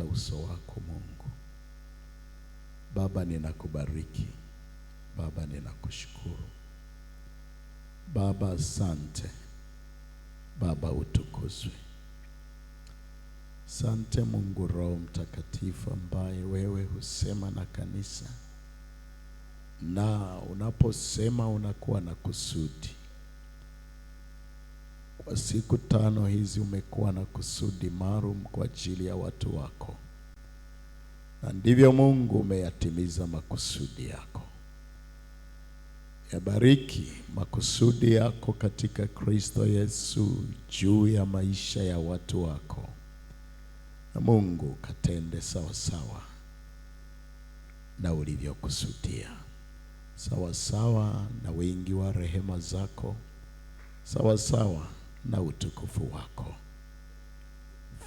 uso wako Mungu. Baba, ninakubariki. Baba, ninakushukuru. Baba, asante. Baba, utukuzwe. Asante Mungu Roho Mtakatifu ambaye wewe husema na kanisa, na unaposema unakuwa na kusudi. Kwa siku 5 hizi umekuwa na kusudi maalum kwa ajili ya watu wako, na ndivyo Mungu umeyatimiza makusudi yako. Yabariki makusudi yako katika Kristo Yesu juu ya maisha ya watu wako, na Mungu katende sawa sawa na ulivyokusudia, sawa sawa na wingi wa rehema zako, sawa sawa na utukufu wako.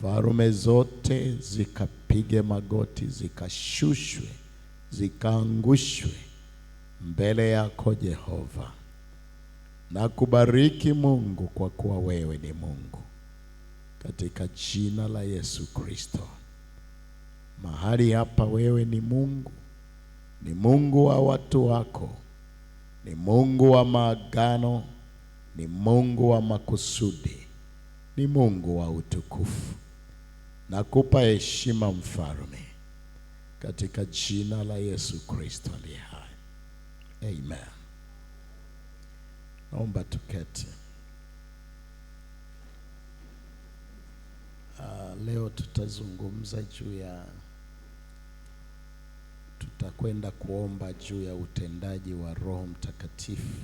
Falme zote zikapige magoti, zikashushwe, zikaangushwe mbele yako Jehova. Na kubariki Mungu kwa kuwa wewe ni Mungu, katika jina la Yesu Kristo. Mahali hapa wewe ni Mungu, ni Mungu wa watu wako, ni Mungu wa maagano, ni Mungu wa makusudi, ni Mungu wa utukufu. Nakupa heshima Mfalme, katika jina la Yesu Kristo aliye hai. Amen. Naomba tuketi. Leo tutazungumza tutakwenda kuomba juu ya utendaji wa Roho Mtakatifu.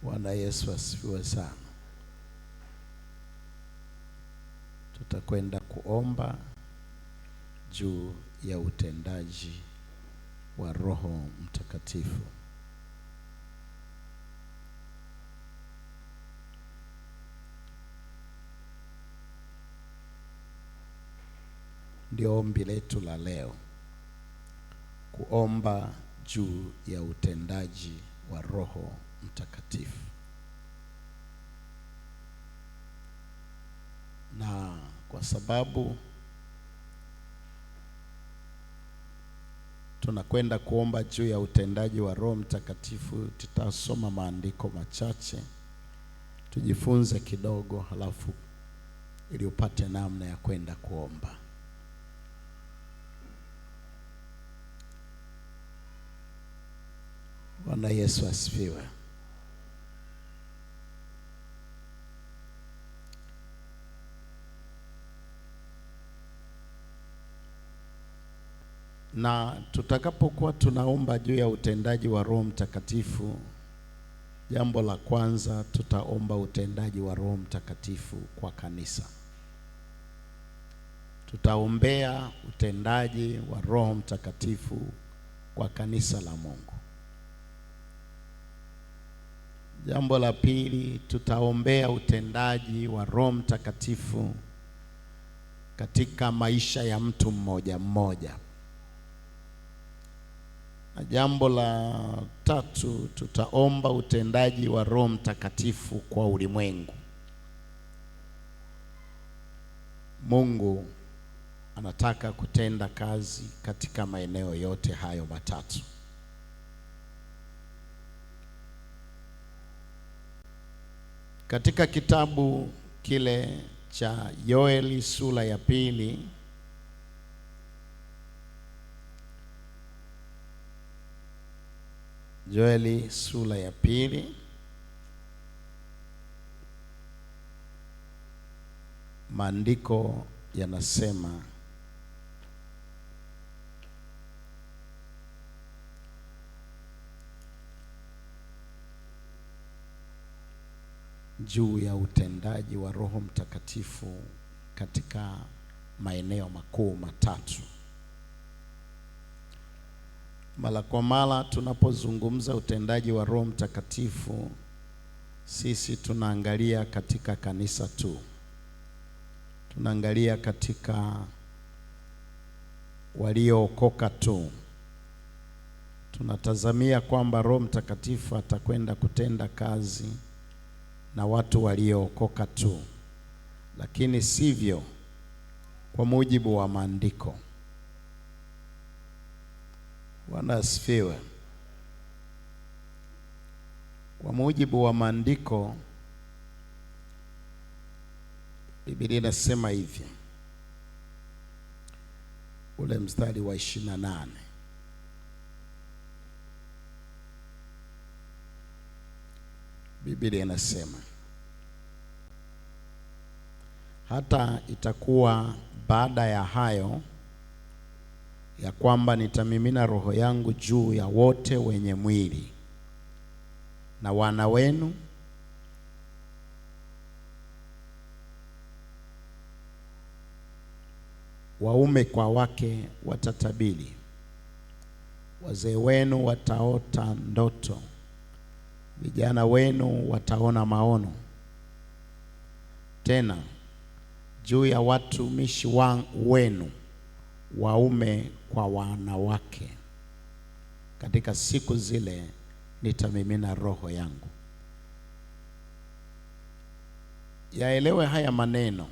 Bwana Yesu asifiwe sana. Tutakwenda kuomba juu ya utendaji wa Roho Mtakatifu. Ndio ombi letu la leo, kuomba juu ya utendaji wa Roho Mtakatifu. Na kwa sababu tunakwenda kuomba juu ya utendaji wa Roho Mtakatifu, tutasoma maandiko machache, tujifunze kidogo, halafu ili upate namna ya kwenda kuomba. Bwana Yesu asifiwe. Na tutakapokuwa tunaomba juu ya utendaji wa Roho Mtakatifu, jambo la kwanza tutaomba utendaji wa Roho Mtakatifu kwa kanisa. Tutaombea utendaji wa Roho Mtakatifu kwa kanisa la Mungu. Jambo la pili, tutaombea utendaji wa Roho Mtakatifu katika maisha ya mtu mmoja mmoja. Na jambo la tatu, tutaomba utendaji wa Roho Mtakatifu kwa ulimwengu. Mungu anataka kutenda kazi katika maeneo yote hayo matatu. Katika kitabu kile cha Yoeli sura ya 2, Yoeli sura ya 2, maandiko yanasema juu ya utendaji wa Roho Mtakatifu katika maeneo makuu matatu. Mara kwa mara tunapozungumza utendaji wa Roho Mtakatifu, sisi tunaangalia katika kanisa tu. Tunaangalia katika waliookoka tu. Tunatazamia kwamba Roho Mtakatifu atakwenda kutenda kazi na watu waliookoka tu. lakini sivyo kwa mujibu wa maandiko. Bwana asifiwe. Kwa mujibu wa maandiko, Biblia inasema hivi, ule mstari wa 28, Biblia inasema, hata itakuwa baada ya hayo ya kwamba nitamimina roho yangu juu ya wote wenye mwili, na wana wenu waume kwa wake watatabiri, wazee wenu wataota ndoto, vijana wenu wataona maono. Tena juu ya watumishi wenu waume kwa wanawake, katika siku zile nitamimina roho yangu. Yaelewe haya maneno.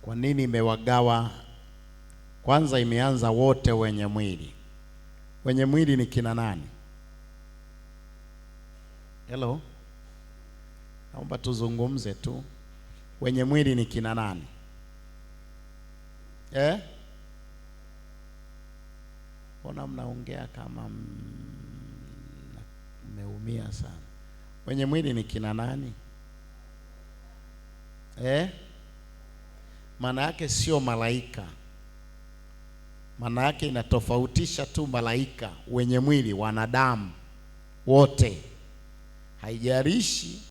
Kwa nini imewagawa? Kwanza imeanza wote wenye mwili. Wenye mwili ni kina nani? Hello? Naomba tuzungumze tu. Wenye mwili ni kina nani? Mbona mnaongea kama mmeumia sana? Wenye mwili ni kina nani? Maana yake sio malaika. Maana yake inatofautisha tu malaika. Wenye mwili wanadamu wote, haijalishi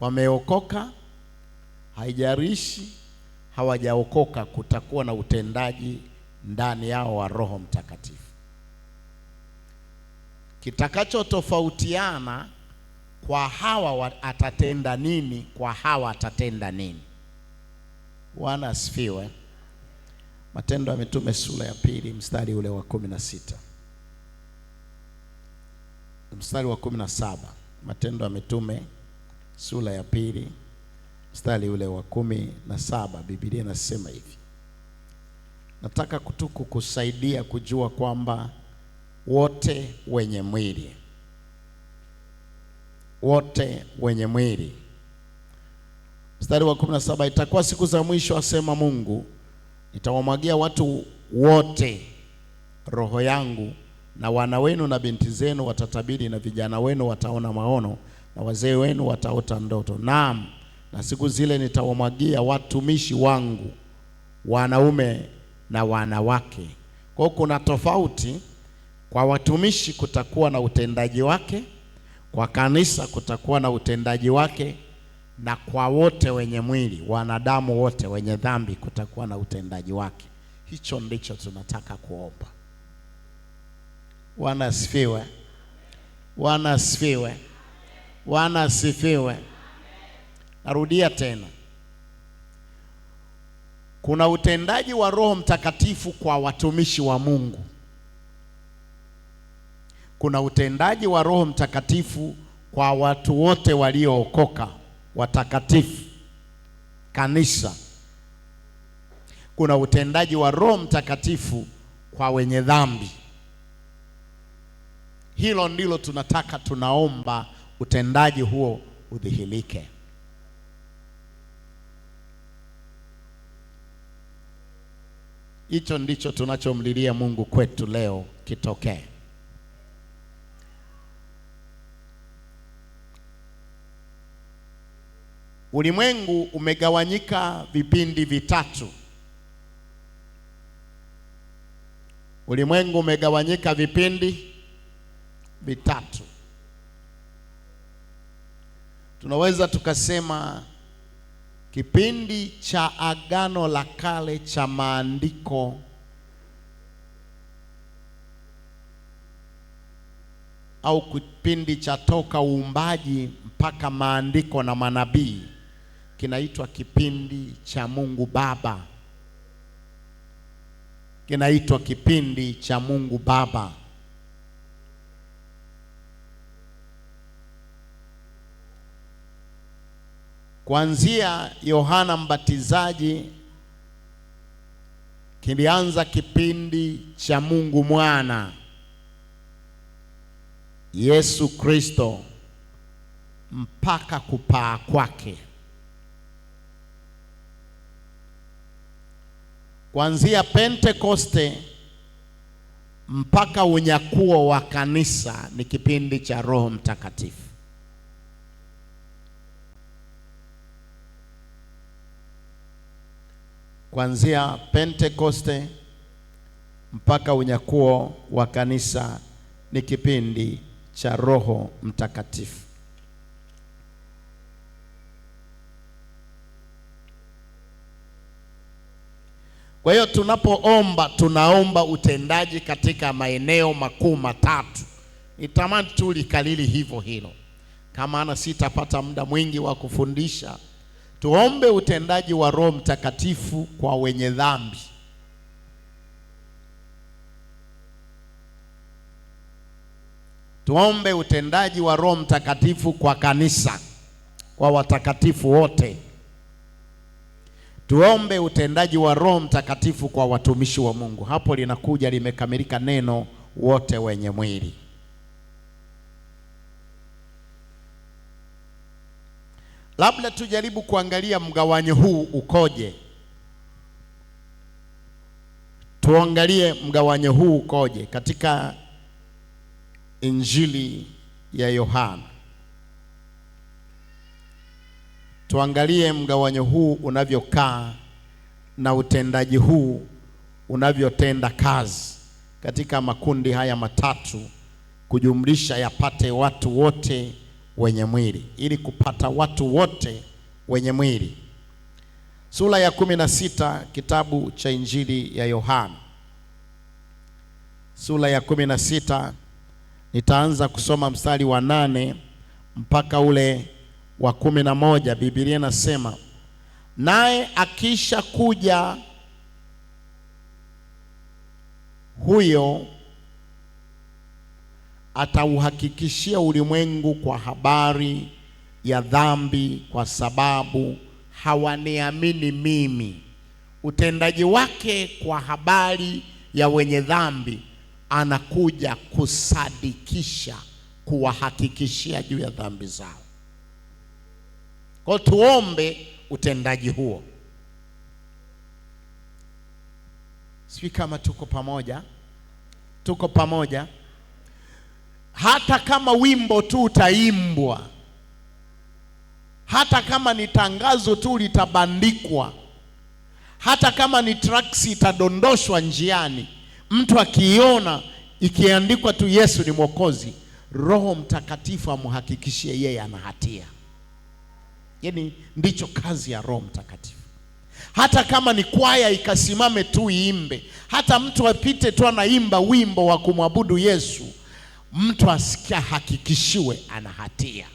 wameokoka, haijalishi hawajaokoka, kutakuwa na utendaji ndani yao wa Roho Mtakatifu. Kitakacho tofautiana, kwa hawa atatenda nini, kwa hawa atatenda nini. Bwana asifiwe. Matendo ya Mitume sura ya 2 mstari ule wa 16. Mstari wa 17. Matendo ya Mitume sura ya 2 mstari ule wa 17. Biblia inasema hivi. Nataka kukusaidia kujua kwamba wote wenye mwili, wote wenye mwili. Mstari wa 17, itakuwa siku za mwisho, asema Mungu, nitawamwagia watu wote roho yangu, na wana wenu na binti zenu watatabiri, na vijana wenu wataona maono, na wazee wenu wataota ndoto. Naam, na siku zile nitawamwagia watumishi wangu wanaume na wanawake. Kwa hiyo kuna tofauti. Kwa watumishi kutakuwa na utendaji wake, kwa kanisa kutakuwa na utendaji wake, na kwa wote wenye mwili, wanadamu wote wenye dhambi, kutakuwa na utendaji wake. Hicho ndicho tunataka kuomba. Bwana asifiwe. Bwana asifiwe. Bwana asifiwe. Narudia tena. Kuna utendaji wa Roho Mtakatifu kwa watumishi wa Mungu. Kuna utendaji wa Roho Mtakatifu kwa watu wote waliookoka, watakatifu, kanisa. Kuna utendaji wa Roho Mtakatifu kwa wenye dhambi. Hilo ndilo tunataka, tunaomba utendaji huo udhihirike. Hicho ndicho tunachomlilia Mungu kwetu leo kitokee. Ulimwengu umegawanyika vipindi vitatu. Ulimwengu umegawanyika vipindi vitatu. Tunaweza tukasema kipindi cha Agano la Kale cha maandiko au kipindi cha toka uumbaji mpaka maandiko na manabii kinaitwa kipindi cha Mungu Baba. Kinaitwa kipindi cha Mungu Baba. Kuanzia Yohana Mbatizaji kilianza kipindi cha Mungu Mwana Yesu Kristo mpaka kupaa kwake. Kuanzia Pentekoste mpaka unyakuo wa kanisa ni kipindi cha Roho Mtakatifu. Kuanzia Pentekoste mpaka unyakuo wa kanisa ni kipindi cha Roho Mtakatifu. Kwa hiyo tunapoomba, tunaomba utendaji katika maeneo makuu matatu. Nitamani tu likalili hivyo hilo, kama ana sitapata muda mwingi wa kufundisha. Tuombe utendaji wa Roho Mtakatifu kwa wenye dhambi. Tuombe utendaji wa Roho Mtakatifu kwa kanisa, kwa watakatifu wote. Tuombe utendaji wa Roho Mtakatifu kwa watumishi wa Mungu. Hapo linakuja limekamilika neno wote wenye mwili. Labda tujaribu kuangalia mgawanyo huu ukoje. Tuangalie mgawanyo huu ukoje katika Injili ya Yohana. Tuangalie mgawanyo huu unavyokaa na utendaji huu unavyotenda kazi katika makundi haya matatu, kujumlisha yapate watu wote wenye mwili, ili kupata watu wote wenye mwili. Sura ya 16 kitabu cha Injili ya Yohana, sura ya 16, nitaanza kusoma mstari wa 8 mpaka ule wa 11. Biblia inasema, naye akisha kuja huyo atauhakikishia ulimwengu kwa habari ya dhambi, kwa sababu hawaniamini mimi. Utendaji wake kwa habari ya wenye dhambi, anakuja kusadikisha, kuwahakikishia juu ya dhambi zao. Kwa tuombe utendaji huo. Sisi kama tuko pamoja, tuko pamoja. Hata kama wimbo tu utaimbwa, hata kama ni tangazo tu litabandikwa, hata kama ni tracks itadondoshwa njiani, mtu akiiona ikiandikwa tu Yesu ni Mwokozi, Roho Mtakatifu amhakikishie yeye ana hatia. Yaani ndicho kazi ya Roho Mtakatifu. Hata kama ni kwaya ikasimame tu iimbe, hata mtu apite tu anaimba wimbo wa kumwabudu Yesu, mtu asikia hakikishiwe ana hatia,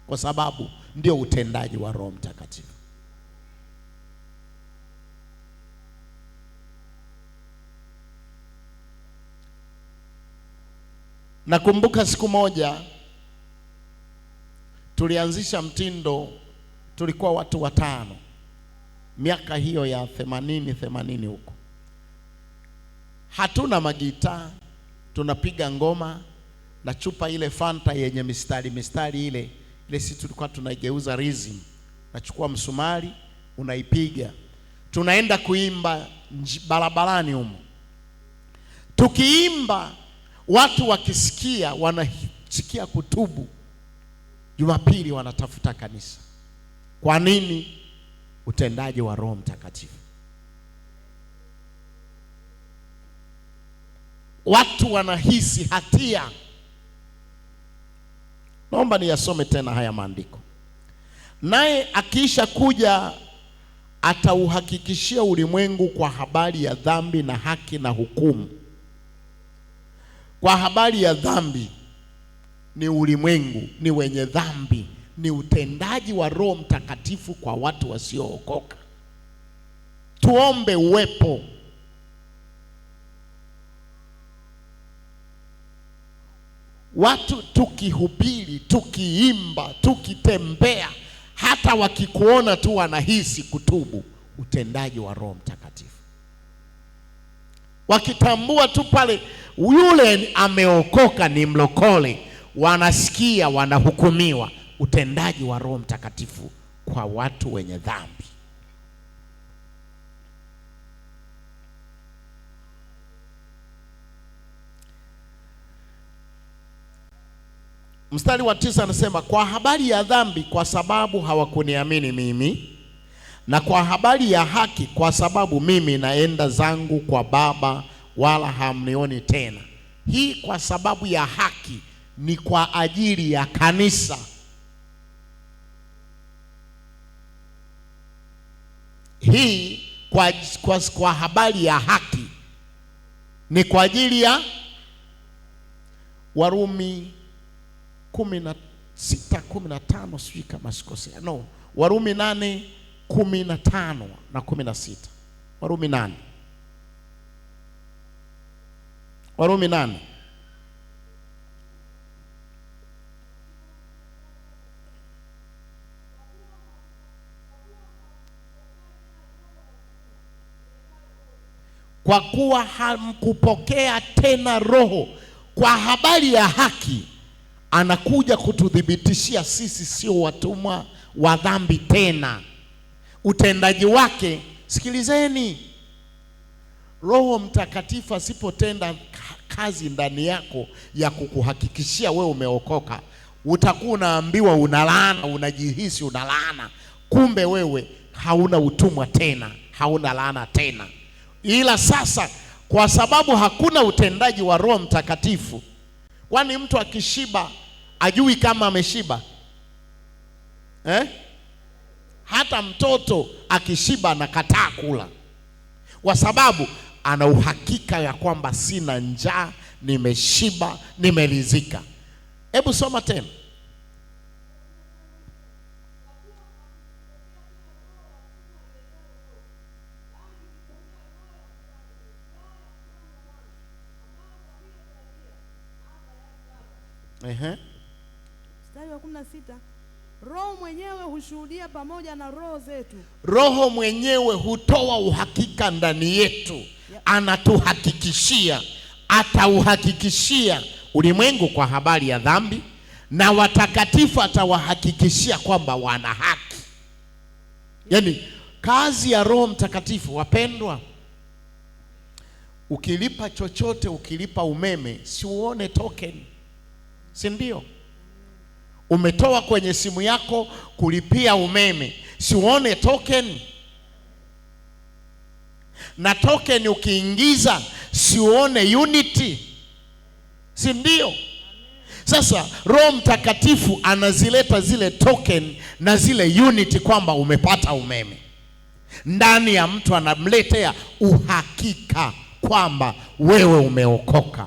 kwa sababu ndio utendaji wa Roho Mtakatifu. Nakumbuka siku moja tulianzisha mtindo, tulikuwa watu 5, miaka hiyo ya 80 huko. Hatuna magitaa, tunapiga ngoma na chupa ile Fanta yenye mistari ile sisi tulikuwa tunaigeuza rhythm. Nachukua msumari, unaipiga. Tunaenda kuimba barabarani humo. Tukiimba, watu wakisikia, wanasikia kutubu. Jumapili wanatafuta kanisa. Kwa nini? Utendaji wa Roho Mtakatifu. Watu wanahisi hatia. Naomba niyasome tena haya maandiko. Naye akiisha kuja atauhakikishia ulimwengu kwa habari ya dhambi na haki na hukumu. Kwa habari ya dhambi ni ulimwengu, ni wenye dhambi, ni utendaji wa Roho Mtakatifu kwa watu wasiookoka. Tuombe uwepo. Watu tukihubiri, tukiimba, tukitembea, hata wakikuona tu wanahisi kutubu, utendaji wa Roho Mtakatifu. Wakitambua tu pale yule ameokoka, ni mlokole, wanasikia wanahukumiwa, utendaji wa Roho Mtakatifu kwa watu wenye dhambi. Mstari wa 9 anasema, kwa habari ya dhambi, kwa sababu hawakuniamini mimi, na kwa habari ya haki, kwa sababu mimi naenda zangu kwa Baba wala hamnioni tena. Hii kwa sababu ya haki ni kwa ajili ya kanisa. Hii kwa habari ya haki ni kwa ajili ya Warumi 16:15, sijui kama sikosea. No, Warumi 8:15 na 16. Warumi 8. Warumi 8. Kwa kuwa hamkupokea tena Roho. Kwa habari ya haki anakuja kututhibitishia sisi sio watumwa wa dhambi tena. Utendaji wake, sikilizeni, Roho Mtakatifu asipotenda kazi ndani yako ya kukuhakikishia wewe umeokoka, utakuwa unaambiwa unalaana, unajihisi unalaana, kumbe wewe hauna utumwa tena, hauna laana tena. Ila sasa kwa sababu hakuna utendaji wa Roho Mtakatifu, kwani mtu akishiba ajui kama ameshiba? Hata mtoto akishiba anakataa kula, kwa sababu ana uhakika ya kwamba sina njaa, nimeshiba, nimeridhika. Hebu soma tena. Mstari wa 16. Roho mwenyewe hushuhudia pamoja na roho zetu. Roho mwenyewe hutoa uhakika ndani yetu, anatuhakikishia, atauhakikishia ulimwengu kwa habari ya dhambi, na watakatifu atawahakikishia kwamba wana haki. Yaani kazi ya Roho Mtakatifu, wapendwa, ukilipa chochote, ukilipa umeme, si uone token, si ndio? Umetoa kwenye simu yako kulipia umeme, si uone token? Na token ukiingiza, si uone unity, si ndio? Sasa Roho Mtakatifu anazileta zile token na zile unity kwamba umepata umeme. Ndani ya mtu anamletea uhakika kwamba wewe umeokoka.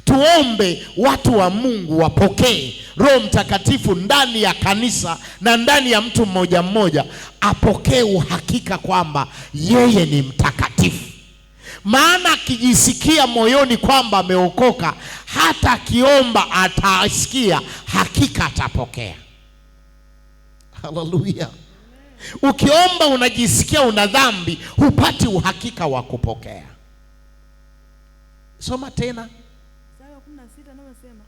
Tuombe watu wa Mungu wapokee Roho Mtakatifu ndani ya kanisa na ndani ya mtu mmoja mmoja, apokee uhakika kwamba yeye ni mtakatifu. Maana akijisikia moyoni kwamba ameokoka, hata akiomba atasikia hakika atapokea. Haleluya. Ukiomba unajisikia una dhambi, hupati uhakika wa kupokea. Soma tena. Mstari wa 16 anasema,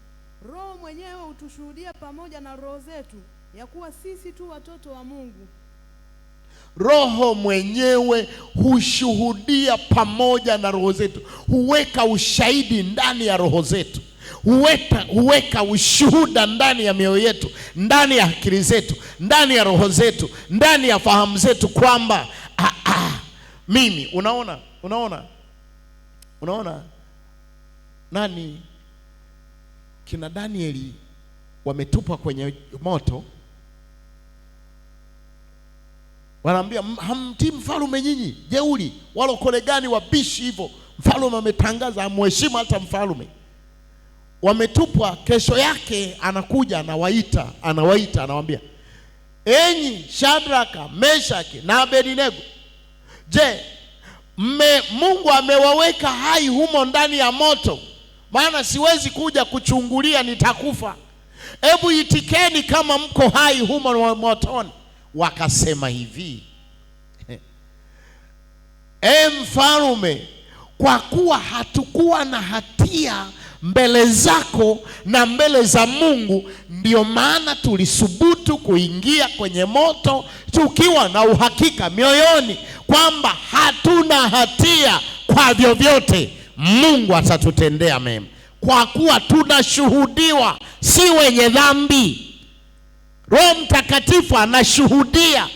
Roho mwenyewe hutushuhudia pamoja na roho zetu ya kuwa sisi tu watoto wa Mungu. Roho mwenyewe hushuhudia pamoja na roho zetu, huweka ushahidi ndani ya roho zetu, huweka ushuhuda ndani ya mioyo yetu, ndani ya akili zetu, ndani ya roho zetu, ndani ya fahamu zetu kwamba mimi, unaona nani, kina Danieli wametupwa kwenye moto, wanaambia hamtii mfalme nyinyi, jeuri, walokole gani wabishi hivyo, mfalme ametangaza amheshimu hata mfalme. Wametupwa, kesho yake anakuja anawaita anawaambia, enyi Shadraka, Meshaki na Abednego, je, Mungu amewaweka hai humo ndani ya moto? Maana siwezi kuja kuchungulia, nitakufa. Hebu itikeni kama mko hai humo motoni. wakasema hivi, mfalme, kwa kuwa hatukuwa na hatia mbele zako na mbele za Mungu, ndio maana tulisubutu kuingia kwenye moto tukiwa na uhakika mioyoni kwamba hatuna hatia, kwa vyovyote Mungu atatutendea mema, kwa kuwa tunashuhudiwa si wenye dhambi. Roho Mtakatifu anashuhudia.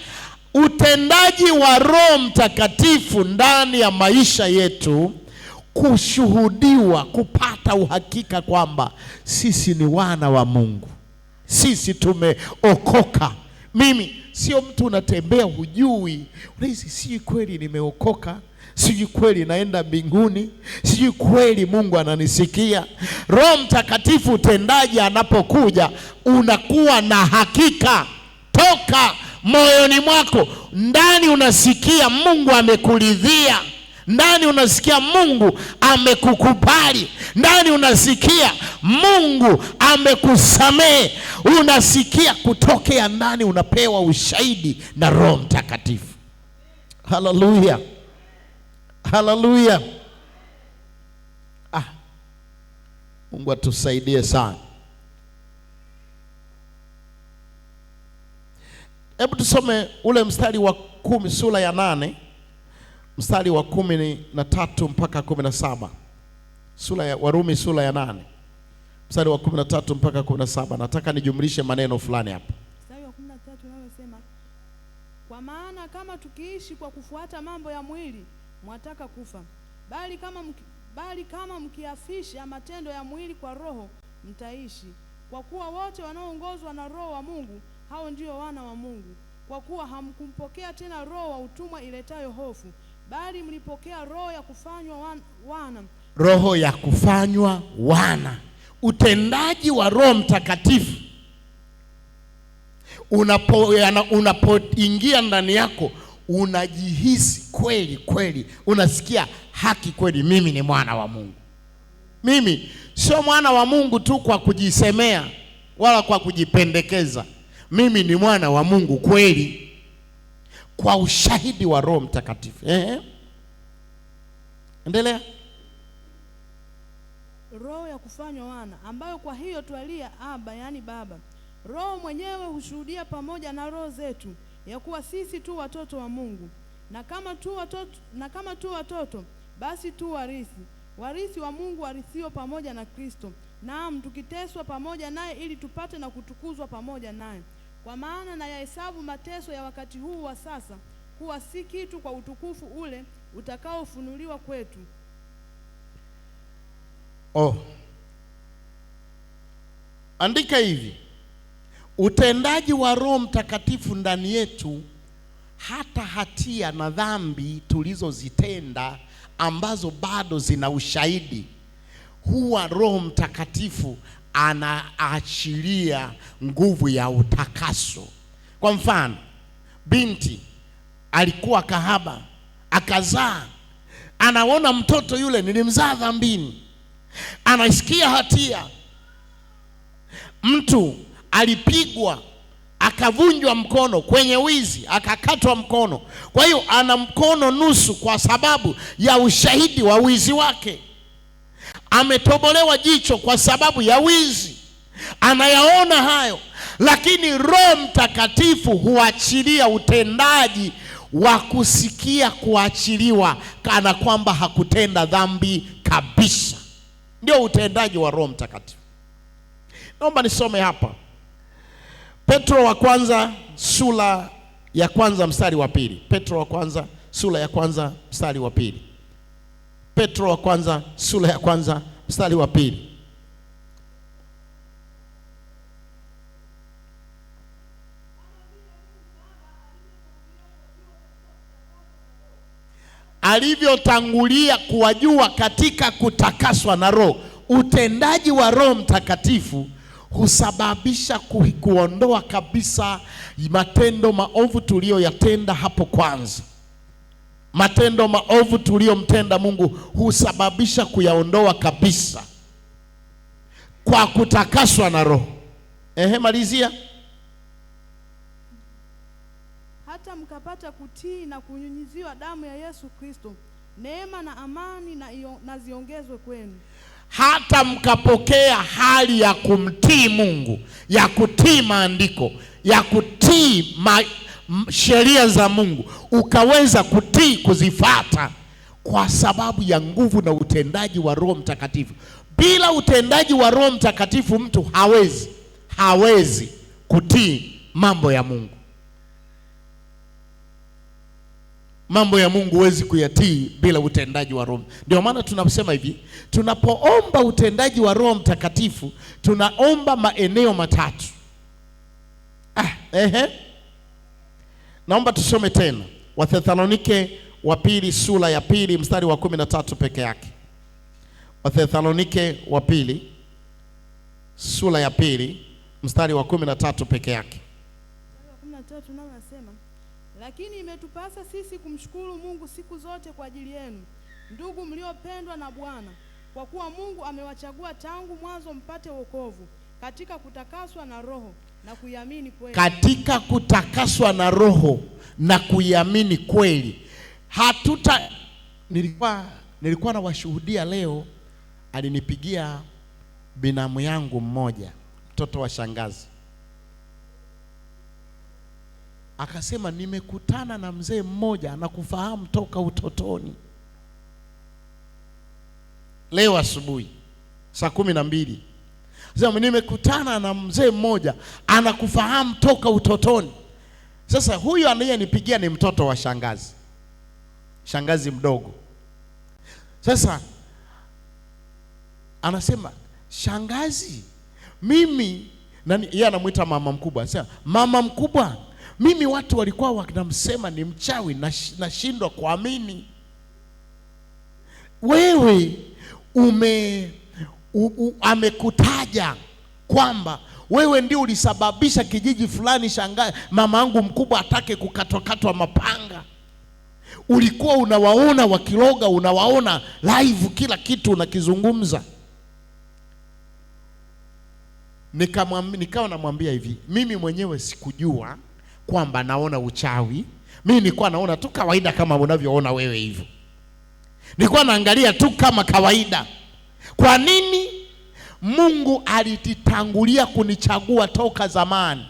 Utendaji wa Roho Mtakatifu ndani ya maisha yetu, kushuhudiwa, kupata uhakika kwamba sisi ni wana wa Mungu, sisi tumeokoka. Mimi sio mtu unatembea hujui, unahisi sijui kweli nimeokoka, sijui kweli naenda mbinguni, sijui kweli Mungu ananisikia. Roho Mtakatifu utendaji anapokuja, unakuwa na hakika toka moyoni mwako. Ndani unasikia Mungu amekuridhia, ndani unasikia Mungu amekukubali, ndani unasikia Mungu amekusamehe, unasikia kutokea ndani, unapewa ushahidi na Roho Mtakatifu. Haleluya, haleluya. Mungu atusaidie sana. Hebu tusome ule mstari wa 10, sura ya 8, mstari wa 13 mpaka 17. Sura ya Warumi sura ya 8, mstari wa 13 mpaka 17. Nataka nijumlishe maneno fulani hapa. Mstari wa 13 unasema, kwa maana kama tukiishi kwa kufuata mambo ya mwili, mwataka kufa. Bali kama mkiafisha matendo ya mwili kwa Roho, mtaishi. Kwa kuwa wote wanaoongozwa na Roho wa Mungu, hao ndio wana wa Mungu. Kwa kuwa hamkumpokea tena roho wa utumwa iletayo hofu, bali mlipokea roho ya kufanywa wana. Roho ya kufanywa wana. Utendaji wa Roho Mtakatifu unapoingia ndani yako, unajihisi kweli kweli, unasikia haki kweli, mimi ni mwana wa Mungu. Mimi sio mwana wa Mungu tu kwa kujisemea wala kwa kujipendekeza. Mimi ni mwana wa Mungu kweli kwa ushahidi wa Roho Mtakatifu. Endelea. Roho ya kufanywa wana, ambayo kwa hiyo twalia Aba, yani Baba. Roho mwenyewe hushuhudia pamoja na roho zetu ya kuwa sisi tu watoto wa Mungu, na kama tu watoto, basi tu warithi wa Mungu, warithio pamoja na Kristo, naam, tukiteswa pamoja naye, ili tupate na kutukuzwa pamoja naye. Kwa maana na yahesabu mateso ya wakati huu wa sasa kuwa si kitu kwa utukufu ule utakaofunuliwa kwetu. Andika hivi: utendaji wa Roho Mtakatifu ndani yetu, hata hatia na dhambi tulizozitenda ambazo bado zina ushahidi, huwa Roho Mtakatifu anaachilia nguvu ya utakaso. Kwa mfano, binti alikuwa kahaba, akazaa, anaona mtoto yule nilimzaa dhambini, anasikia hatia. Mtu alipigwa akavunjwa mkono kwenye wizi, akakatwa mkono, kwa hiyo ana mkono nusu kwa sababu ya ushahidi wa wizi wake. Ametobolewa jicho kwa sababu ya wizi, anayaona hayo, lakini Roho Mtakatifu huachilia utendaji wa kusikia kuachiliwa kana kwamba hakutenda dhambi kabisa. Ndio utendaji wa Roho Mtakatifu. Naomba nisome hapa Petro wa kwanza sura ya kwanza mstari wa 2. Petro wa kwanza sura ya kwanza mstari wa 2. Petro wa kwanza sura ya kwanza mstari wa 2. Alivyotangulia kuwajua katika kutakaswa na Roho. Utendaji wa Roho Mtakatifu husababisha kuondoa kabisa matendo maovu tuliyoyatenda hapo kwanza. Matendo maovu tuliyomtenda Mungu husababisha kuyaondoa kabisa kwa kutakaswa na Roho. Malizia. hata mkapata kutii na kunyunyiziwa damu ya Yesu Kristo, neema na amani na ziongezwe kwenu. Hata mkapokea hali ya kumtii Mungu, ya kutii maandiko, ya kutii sheria za Mungu, ukaweza kutii kuzifuata kwa sababu ya nguvu na utendaji wa Roho Mtakatifu. Bila utendaji wa Roho Mtakatifu mtu hawezi kutii mambo ya Mungu. Mambo ya Mungu huwezi kuyatii bila utendaji wa Roho. Ndio maana tunasema hivi, tunapoomba utendaji wa Roho Mtakatifu, tunaomba maeneo matatu. Naomba tusome tena Wathesalonike wa pili sura ya pili mstari wa 13 peke yake. Wathesalonike wa pili sura ya pili mstari wa 13 peke yake. Mstari wa 13 nao nasema, lakini imetupasa sisi kumshukuru Mungu siku zote kwa ajili yenu, ndugu mliopendwa na Bwana, kwa kuwa Mungu amewachagua tangu mwanzo mpate wokovu katika kutakaswa na Roho na kuiamini kweli. Katika kutakaswa na Roho na kuiamini kweli. Nilikuwa nawashuhudia leo, alinipigia binamu yangu mmoja, mtoto wa shangazi. Akasema, nimekutana na mzee mmoja anakufahamu toka utotoni. Leo asubuhi saa 12. Sasa nimekutana na mzee mmoja anakufahamu toka utotoni. Sasa huyu anayenipigia ni mtoto wa shangazi. Shangazi mdogo. Sasa anasema, shangazi, mimi yeye anamuita mama mkubwa. Sasa mama mkubwa, mimi watu walikuwa wanamsema ni mchawi, nashindwa kuamini. Wewe amekutaja kwamba wewe ndio ulisababisha kijiji fulani shangazi, mama yangu mkubwa atake kukatwa mapanga. Ulikuwa unawaona wakiloga, unawaona live, kila kitu unakizungumza. Nikawa namwambia hivi, mimi mwenyewe sikujua kwamba naona uchawi. Mimi nilikuwa naona tu kawaida kama unavyoona wewe hivyo. Nilikuwa naangalia tu kama kawaida. Kwa nini? Mungu alititangulia kunichagua toka zamani.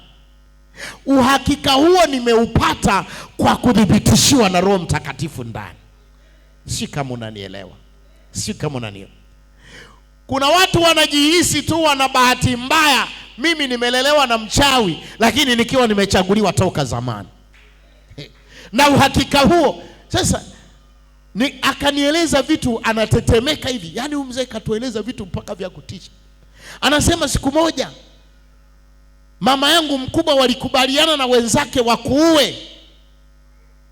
Uhakika huo nimeupata kwa kudhibitishiwa na Roho Mtakatifu ndani. Si kama unanielewa. Kuna watu wanajihisi tu wana bahati mbaya, mimi nimelelewa na mchawi lakini nikiwa nimechaguliwa toka zamani. Na uhakika huo sasa akanieleza vitu, anatetemeka hivi. Yaani huyu mzee katueleza vitu mpaka vya kutisha. Anasema siku moja mama yangu mkubwa walikubaliana na wenzake wakuue.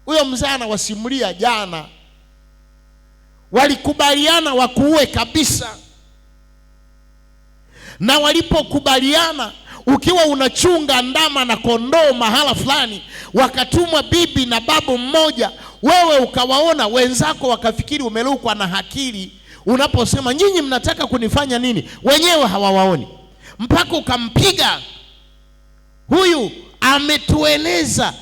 Huyo mzee anawasimulia jana. Walikubaliana wakuue kabisa. Na walipokubaliana, ukiwa unachunga ndama na kondoo mahala fulani, wakatumwa bibi na babu mmoja, wewe ukawaona wenzako wakafikiri umelukwa na akili. Unaposema nyinyi mnataka kunifanya nini, wenyewe hawawaoni. Mpaka ukampiga. Huyu ametueleza.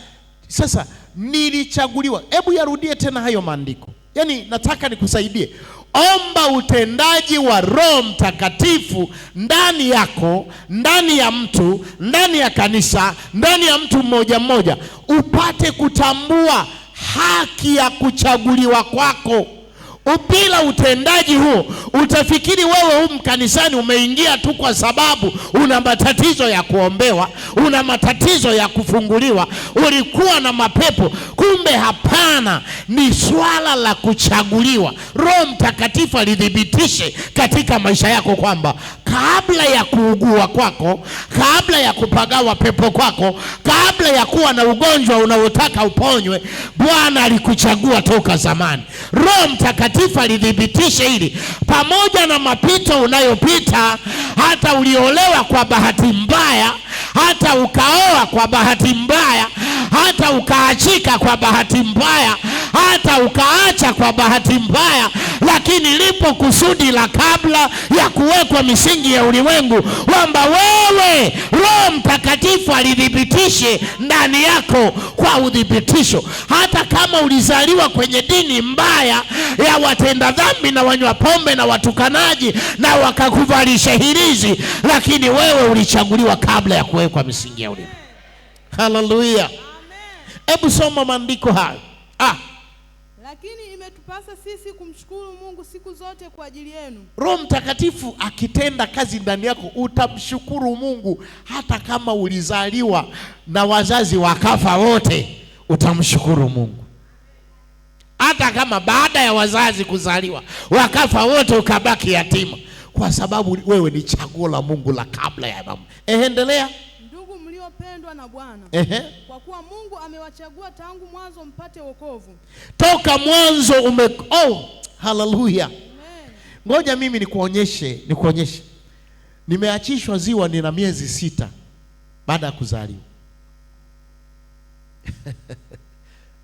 Sasa nilichaguliwa. Hebu yarudie tena hayo maandiko. Yaani nataka nikusaidie. Omba utendaji wa Roho Mtakatifu ndani yako, ndani ya mtu, ndani ya kanisa, ndani ya mtu mmoja mmoja, upate kutambua haki ya kuchaguliwa kwako. Bila utendaji huo utafikiri wewe kanisani umeingia tu kwa sababu una matatizo ya kuombewa, una matatizo ya kufunguliwa, ulikuwa na mapepo. Kumbe hapana, ni swala la kuchaguliwa. Roho Mtakatifu alidhibitishe katika maisha yako kwamba kabla ya kuugua kwako, kabla ya kupagawa pepo kwako, kabla ya kuwa na ugonjwa unaotaka uponywe, Bwana alikuchagua toka zamani. Roho Mtakatifu alidhibitisha hili. Pamoja na mapito unayopita, hata uliolewa kwa bahati mbaya, hata ukaoa kwa bahati mbaya, hata ukaachika kwa bahati mbaya, hata na ukaacha kwa bahati mbaya, lakini lipo kusudi la kabla ya kuwekwa misingi ya ulimwengu, kwamba wewe Roho Mtakatifu alithibitishe ndani yako kwa uthibitisho. Hata kama ulizaliwa kwenye dini mbaya ya watenda dhambi na wanywa pombe na watukanaji na wakakuvalisha hirizi, lakini wewe ulichaguliwa kabla ya kuwekwa misingi ya ulimwengu. Haleluya. Hebu soma maandiko hayo. Lakini imetupasa sisi kumshukuru Mungu siku zote kwa ajili yenu. Roho Mtakatifu akitenda kazi ndani yako, utamshukuru Mungu. Hata kama ulizaliwa na wazazi wakafa wote, utamshukuru Mungu. Hata kama baada ya wazazi kuzaliwa wakafa wote ukabaki yatima, kwa sababu wewe ni chaguo la Mungu la kabla ya mama. Endelea. Ndugu mliopendwa na Bwana, kwa kuwa Mungu amewachagua tangu mwanzo mpate wokovu. Toka mwanzo haleluya. Ngoja mimi nikuonyeshe. Nimeachishwa ziwa nina miezi 6 baada ya kuzaliwa.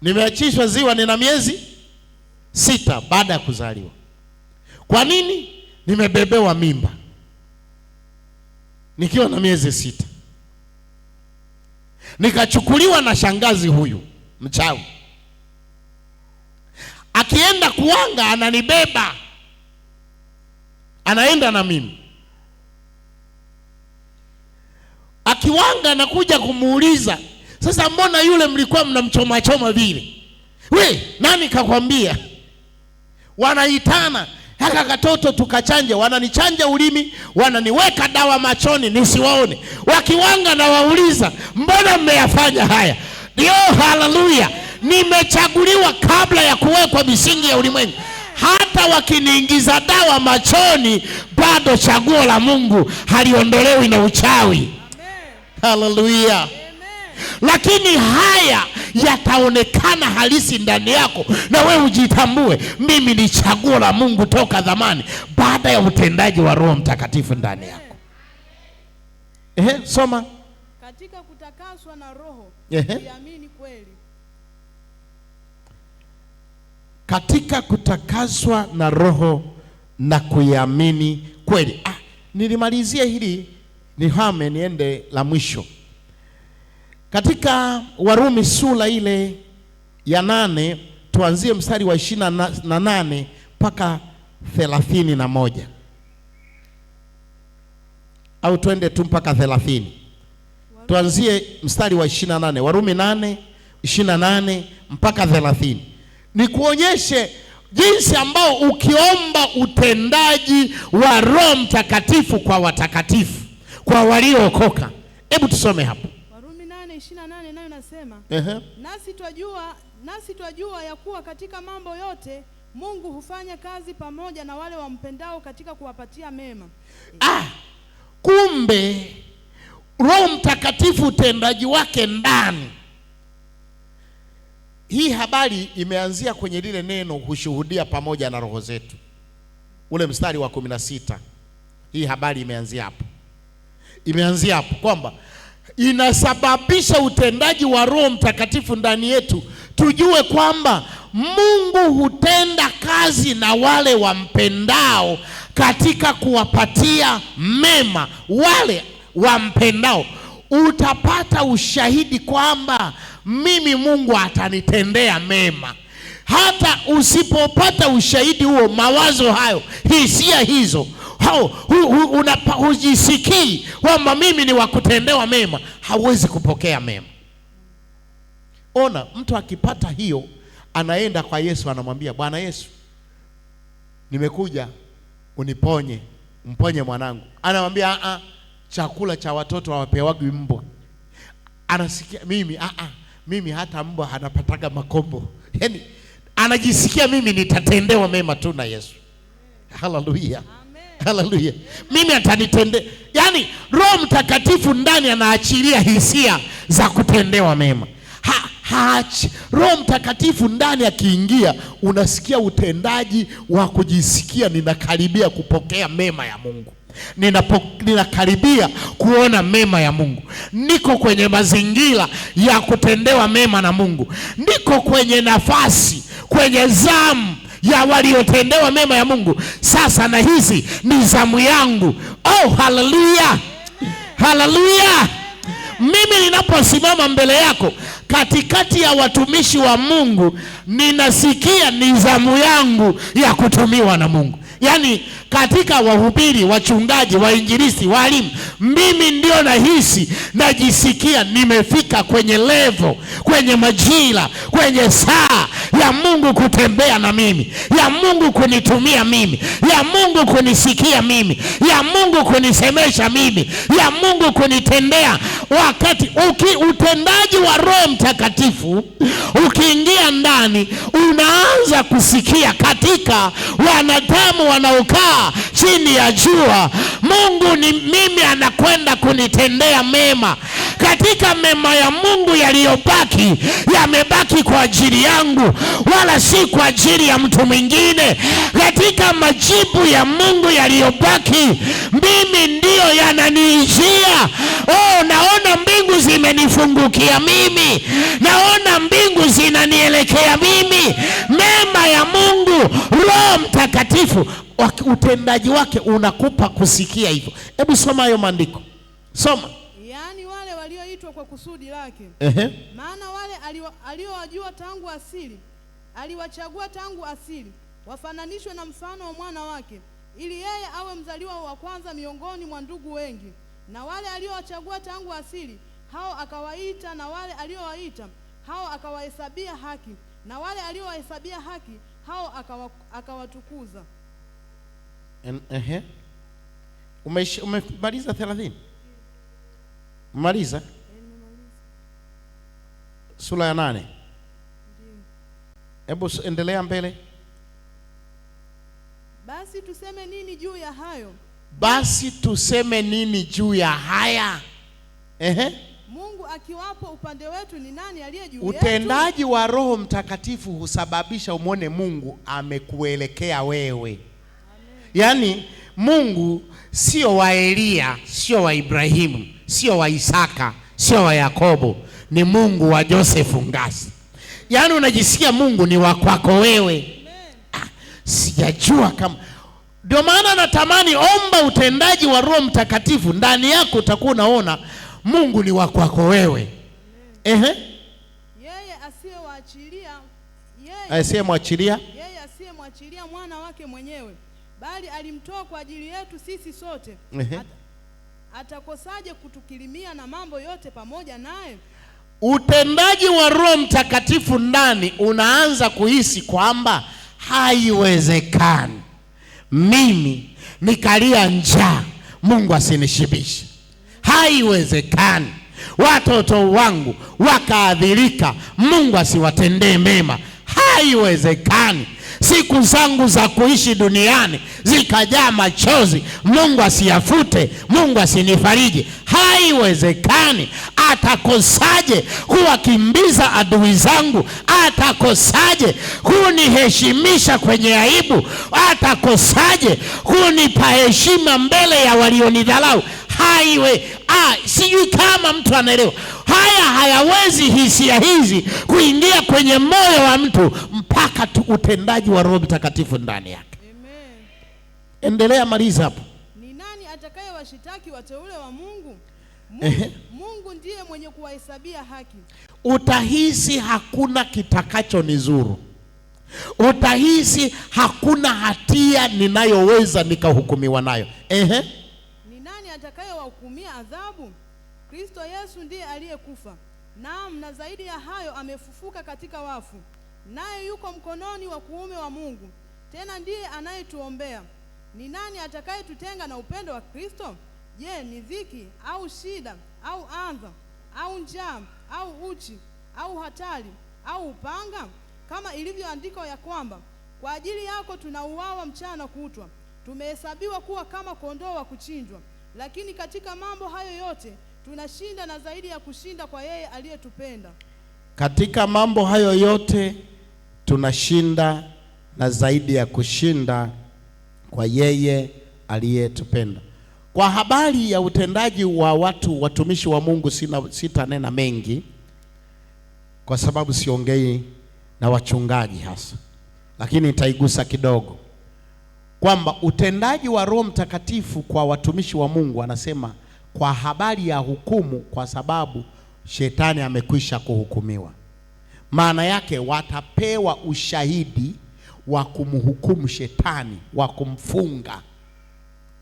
Nimeachishwa ziwa nina miezi 6 baada ya kuzaliwa. Kwa nini? Nimebebewa mimba nikiwa na miezi 6. Nikachukuliwa na shangazi huyu mchawi. Akienda kuanga ananibeba, anaenda na mimi. Akiwanga nakuja kumuuliza, sasa mbona yule mlikuwa mnamchoma choma vile? We, nani kakwambia? Wanaitana haka katoto tukachanje, wananichanja ulimi, wananiweka dawa machoni nisiwaone. Wakiwanga na wauliza, mbona mmeyafanya haya? Ndio, haleluya. Nimechaguliwa kabla ya kuwekwa misingi ya ulimwengu. Hata wakiniingiza dawa machoni, bado chaguo la Mungu haliondolewi na uchawi. Haleluya. Lakini haya yataonekana halisi ndani yako, na wewe ujitambue, mimi ni chaguo la Mungu toka zamani, baada ya utendaji wa Roho Mtakatifu ndani yako. Soma. Katika kutakaswa na Roho, kuamini kweli. Katika kutakaswa na Roho na kuamini kweli. Nilimalizia hili nihame niende la mwisho. Katika Warumi sura ile ya 8, tuanzie mstari wa 28 mpaka 31. Au twende tu mpaka 30. Tuanzie mstari wa 28. Warumi 8:28 mpaka 30. Nikuonyeshe jinsi ambao ukiomba utendaji wa Roho Mtakatifu kwa watakatifu, kwa waliookoka. Hebu tusome hapo. Warumi 8:28 nayo nasema, nasi twajua ya kuwa katika mambo yote Mungu hufanya kazi pamoja na wale wampendao katika kuwapatia mema. Kumbe Roho Mtakatifu utendaji wake ndani. Hii habari imeanzia kwenye lile neno hushuhudia pamoja na roho zetu, ule mstari wa 16. Hii habari imeanzia hapo kwamba inasababisha utendaji wa Roho Mtakatifu ndani yetu. Tujue kwamba Mungu hutenda kazi na wale wampendao katika kuwapatia mema wale wampendao. Utapata ushahidi kwamba mimi Mungu atanitendea mema. Hata usipopata ushahidi huo, mawazo hayo, hisia hizo, hujisikii kwamba mimi ni wa kutendewa mema, hauwezi kupokea mema. Ona, mtu akipata hiyo, anaenda kwa Yesu, anamwambia, Bwana Yesu, nimekuja uniponye, mponye mwanangu. Anamwambia, chakula cha watoto hawapewagi mbwa. Anasikia mimi hata mbwa anapataga makombo. Yaani anajisikia mimi nitatendewa mema tu na Yesu. Haleluya. Haleluya. Mimi atanitendea. Yaani Roho Mtakatifu ndani anaachilia hisia za kutendewa mema. Roho Mtakatifu ndani akiingia, unasikia utendaji wa kujisikia ninakaribia kupokea mema ya Mungu. Ninakaribia kuona mema ya Mungu. Niko kwenye mazingira ya kutendewa mema na Mungu. Niko kwenye nafasi kwenye zamu ya waliotendewa mema ya Mungu. Sasa na hizi ni zamu yangu. Oh, haleluya, haleluya. Mimi ninaposimama mbele yako katikati ya watumishi wa Mungu, ninasikia ni zamu yangu ya kutumiwa na Mungu. Yaani katika wahubiri, wachungaji, wainjilisti, walimu, mimi ndio nahisi, najisikia nimefika kwenye level, kwenye majira, kwenye saa ya Mungu kutembea na mimi, ya Mungu kunitumia mimi, ya Mungu kunisikia mimi, ya Mungu kunisemesha mimi, ya Mungu kunitendea. Wakati utendaji wa Roho Mtakatifu ukiingia ndani, unaanza kusikia katika wanadamu wanaokaa chini ya jua, Mungu ni mimi anakwenda kunitendea mema. Katika mema ya Mungu yaliyobaki, yamebaki kwa ajili yangu, wala si kwa ajili ya mtu mwingine. Katika majibu ya Mungu yaliyobaki, mimi ndiyo yananiijia. Oh, naona mbingu zimenifungukia mimi, naona mbingu zinanielekea mimi. Mema ya Mungu, Roho Mtakatifu, utendaji wake unakupa kusikia hivyo. Hebu soma hayo maandiko, soma. Yaani wale walioitwa kwa kusudi lake. Maana wale aliowajua tangu asili, aliwachagua tangu asili, wafananishwe na mfano wa mwana wake, ili yeye awe mzaliwa wa kwanza miongoni mwa ndugu wengi. Na wale aliowachagua tangu asili, hao akawaita, na wale aliowaita, hao akawahesabia haki, na wale aliowahesabia haki, hao akawatukuza. Umemaliza 30? Umemaliza? Sura ya 8. Hebu endelea mbele. Basi tuseme nini juu ya hayo? Basi tuseme nini juu ya haya? Mungu akiwapo upande wetu, ni nani aliye juu yetu? Utendaji wa Roho Mtakatifu husababisha umwone Mungu amekuelekea wewe. Amen. Yaani Mungu sio wa Elia, sio wa Ibrahimu, sio wa Isaka, sio wa Yakobo, ni Mungu wa Joseph Ngasi. Yaani unajisikia Mungu ni wa kwako wewe. Sijajua kama. Ndio maana natamani omba utendaji wa Roho Mtakatifu ndani yako, utakuwa unaona Mungu ni wa kwako wewe. Yeye asiyemwachilia mwana wake mwenyewe, bali alimtoa kwa ajili yetu sisi sote. Atakosaje kutukirimia na mambo yote pamoja naye? Utendaji wa Roho Mtakatifu ndani, unaanza kuhisi kwamba haiwezekani mimi nikalia njaa Mungu asinishibishe. Haiwezekani watoto wangu wakaadhirika Mungu asiwatendee mema. Haiwezekani siku zangu za kuishi duniani zikajaa machozi Mungu asiyafute, Mungu asinifariji. Haiwezekani. Atakosaje kuwakimbiza adui zangu? Atakosaje kuniheshimisha kwenye aibu? Atakosaje kunipa heshima mbele ya walionidharau? Sijui kama mtu anaelewa. Hayawezi hisia hizi kuingia kwenye moyo wa mtu mpaka utendaji wa Roho Mtakatifu ndani yake. Amen. Endelea, maliza hapo. Ni nani atakayewashitaki wateule wa Mungu? Mungu ndiye mwenye kuwahesabia haki. Utahisi hakuna kitakachonizuru. Utahisi hakuna hatia ninayoweza nikahukumiwa nayo. Ni nani atakayewahukumia adhabu? Kristo Yesu ndiye aliyekufa, naam, na zaidi ya hayo amefufuka katika wafu, naye yuko mkononi wa kuume wa Mungu, tena ndiye anayetuombea. Ni nani atakayetutenga na upendo wa Kristo? Je, ni dhiki au shida au adha au njaa au uchi au hatari au upanga? Kama ilivyoandikwa ya kwamba, kwa ajili yako tunauawa mchana kutwa, tumehesabiwa kuwa kama kondoo wa kuchinjwa. Lakini katika mambo hayo yote tunashinda, na zaidi ya kushinda kwa yeye aliyetupenda. Katika mambo hayo yote tunashinda, na zaidi ya kushinda kwa yeye aliyetupenda. Kwa habari ya utendaji wa watumishi wa Mungu sitanena mengi, kwa sababu siongei na wachungaji hasa, lakini nitaigusa kidogo kwamba utendaji wa Roho Mtakatifu kwa watumishi wa Mungu, anasema kwa habari ya hukumu, kwa sababu shetani amekwisha kuhukumiwa. Maana yake watapewa ushahidi wa kumhukumu shetani, wa kumfunga.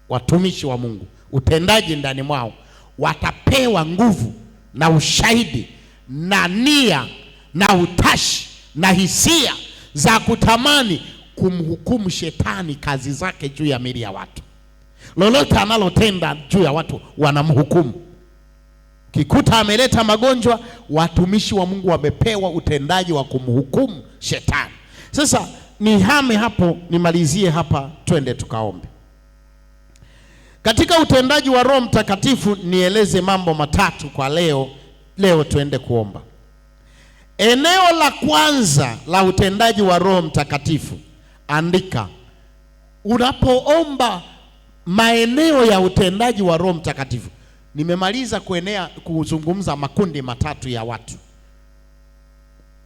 Watumishi wa Mungu, utendaji ndani mwao, watapewa nguvu na ushahidi na nia na utashi na hisia za kutamani kumhukumu shetani kazi zake juu ya miili ya watu. Lolote analotenda juu ya watu wanamhukumu. Kikuta ameleta magonjwa, watumishi wa Mungu wamepewa utendaji wa kumhukumu shetani. Sasa nihame hapo, nimalizie hapa, twende tukaombe. Katika utendaji wa Roho Mtakatifu nieleze mambo matatu kwa leo. Leo twende kuomba. Eneo la kwanza la utendaji wa Roho Mtakatifu, andika. Unapoomba maeneo ya utendaji wa Roho Mtakatifu, nimemaliza kuzungumza makundi matatu ya watu: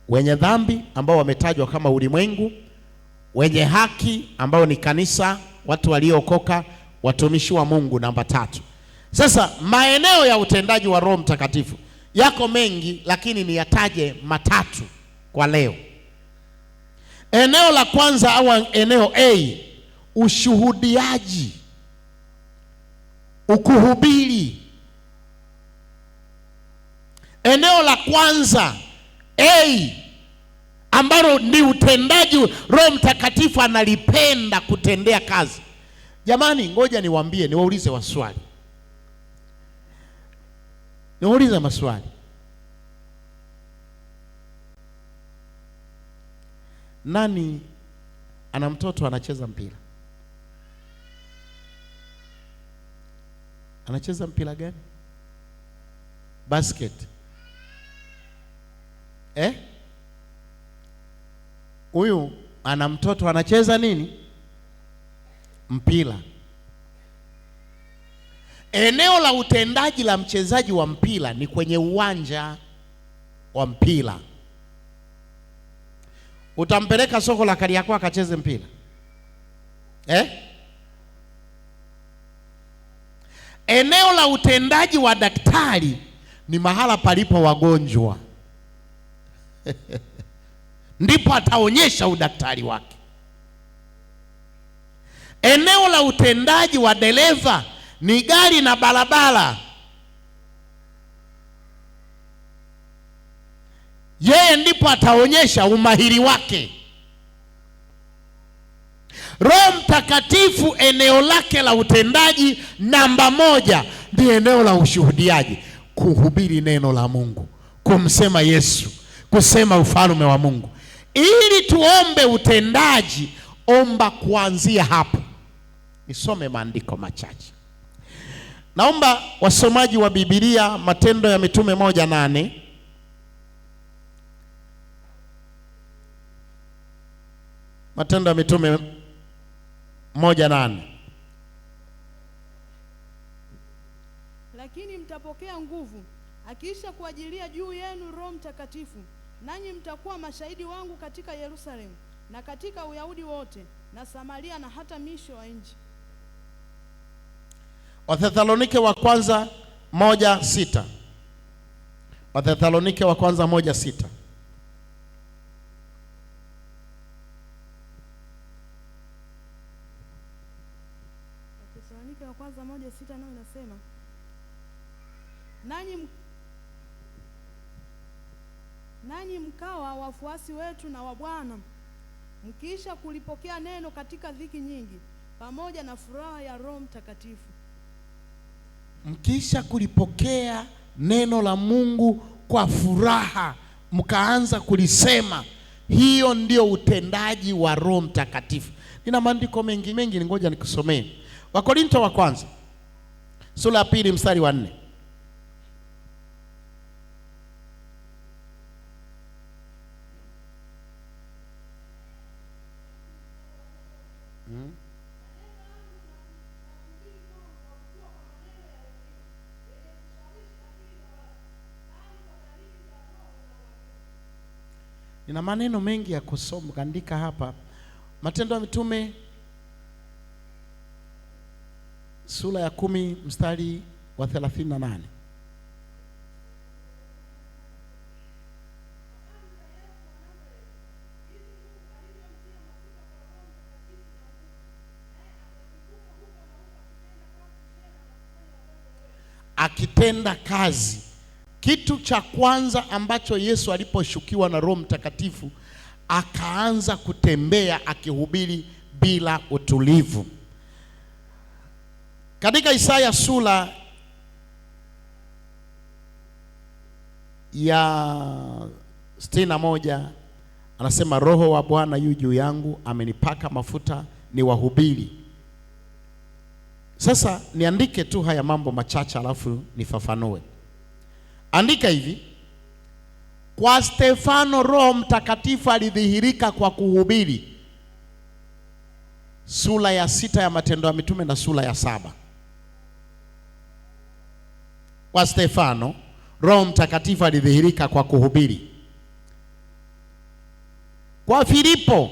wenye dhambi ambao wametajwa kama ulimwengu, wenye haki ambao ni kanisa, watu waliookoka, watumishi wa Mungu namba 3. Sasa maeneo ya utendaji wa Roho Mtakatifu yako mengi, lakini niyataje matatu kwa leo. Eneo la kwanza au eneo A, ushuhudiaji, ukuhubiri. Eneo la kwanza A, ambalo ni utendaji Roho Mtakatifu analipenda kutendea kazi. Jamani, ngoja niwaambie, niwaulize maswali. Nani ana mtoto anacheza mpira? Anacheza mpira gani? Basket. Huyu ana mtoto anacheza nini? Mpira. Eneo la utendaji la mchezaji wa mpira ni kwenye uwanja wa mpira. Utampeleka soko la Kariakoo akacheze mpira? Eneo la utendaji wa daktari ni mahala palipo wagonjwa ndipo ataonyesha udaktari wake. Eneo la utendaji wa dereva ni gari na barabara. Yeye ndipo ataonyesha umahiri wake. Roho Mtakatifu eneo lake la utendaji namba 1 ni eneo la ushuhudiaji, kuhubiri neno la Mungu, kumsema Yesu, kusema ufalme wa Mungu. Ili tuombe utendaji, omba kuanzia hapo. Nisome maandiko machache. Naomba wasomaji wa Biblia, Matendo ya Mitume 1:8. Matendo ya Mitume 1:8. Lakini mtapokea nguvu akiisha kuajilia juu yenu Roho Mtakatifu, nanyi mtakuwa mashahidi wangu katika Yerusalemu na katika Uyahudi wote na Samaria na hata misho wa nchi. Wathesalonike wa kwanza 1:6. Wathesalonike wa kwanza 1:6. Wathesalonike wa kwanza 1:6 nao inasema, nanyi mkawa wafuasi wetu na wa Bwana, mkiisha kulipokea neno katika dhiki nyingi, pamoja na furaha ya Roho Mtakatifu. Mkiisha kulipokea neno la Mungu kwa furaha, mkaanza kulisema, hiyo ndio utendaji wa Roho Mtakatifu. Nina maandiko mengi, ngoja nikusomee. Wakorintho wa kwanza sura ya 2 mstari wa 4. Nina maneno mengi ya kusoma, kaandika hapa. Matendo ya Mitume sura ya 10 mstari wa 38. Akitenda kazi. Kitu cha kwanza ambacho Yesu aliposhukiwa na Roho Mtakatifu, akaanza kutembea akihubiri bila utulivu. Katika Isaya sura ya 61 anasema, Roho wa Bwana yu juu yangu, amenipaka mafuta ni wahubiri. Sasa niandike tu haya mambo machache alafu nifafanue. Andika hivi: kwa Stefano Roho Mtakatifu alidhihirika kwa kuhubiri. Sura ya 6 ya Matendo ya Mitume na sura ya 7. Kwa Stefano Roho Mtakatifu alidhihirika kwa kuhubiri. Kwa Filipo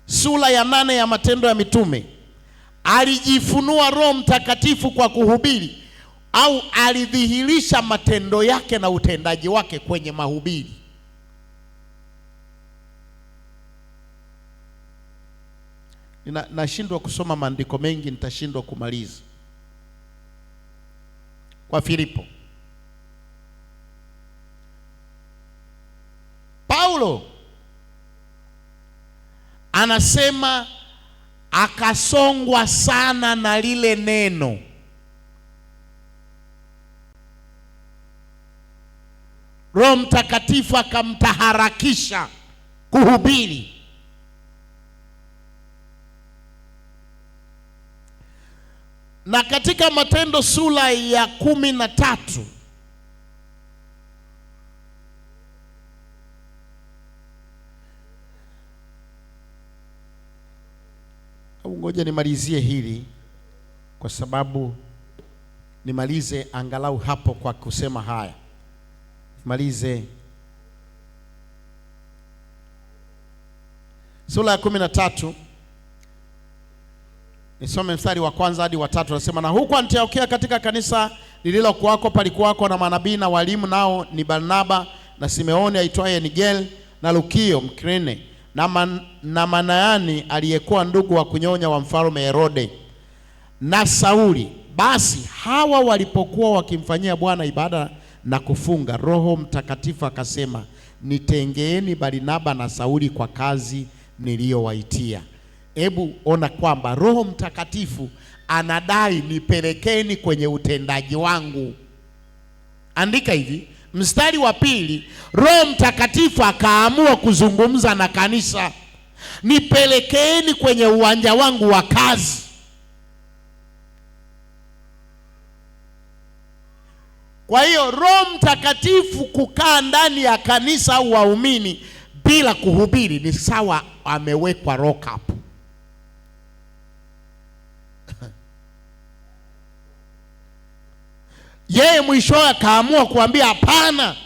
sura ya 8 ya Matendo ya Mitume alijifunua Roho Mtakatifu kwa kuhubiri, au alidhihirisha matendo yake na utendaji wake kwenye mahubiri. Nashindwa kusoma maandiko mengi, nitashindwa kumaliza. Kwa Filipo, Paulo anasema akasongwa sana na lile neno. Roho Mtakatifu akamtaharakisha kuhubiri. Na katika Matendo sura ya 13 ngoja nimalizie hili, kwa sababu nimalize angalau hapo kwa kusema haya. Nimalize sura ya 13, nisome mstari wa 1 hadi wa 3. Anasema, na huko Antiokia katika kanisa lililokuwako palikuwako na manabii na walimu, nao ni Barnaba na Simeoni aitwaye Nigel na Lukio Mkirene na Manayani aliyekuwa ndugu wa kunyonya wa mfalme Herode na Sauli. Basi hawa walipokuwa wakimfanyia Bwana ibada na kufunga, Roho Mtakatifu akasema, nitengeeni Barnaba na Sauli kwa kazi niliyowaitia. Hebu ona kwamba Roho Mtakatifu anadai nipelekeni kwenye utendaji wangu. Andika hivi, mstari wa 2, Roho Mtakatifu akaamua kuzungumza na kanisa, nipelekeni kwenye uwanja wangu wa kazi. Kwa hiyo Roho Mtakatifu kukaa ndani ya kanisa au waumini bila kuhubiri ni sawa amewekwa lock up. Yeye mwishowe akaamua kuambia, hapana,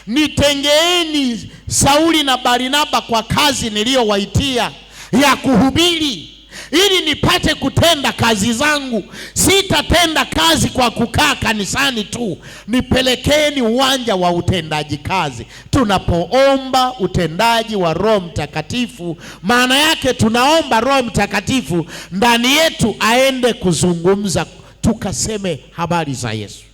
nitengeeni Sauli na Barnaba kwa kazi niliyowaitia ya kuhubiri, ili nipate kutenda kazi zangu. Sitatenda kazi kwa kukaa kanisani tu, nipelekeni uwanja wa utendaji kazi. Tunapoomba utendaji wa Roho Mtakatifu, maana yake tunaomba Roho Mtakatifu ndani yetu aende kuzungumza, tukaseme habari za Yesu.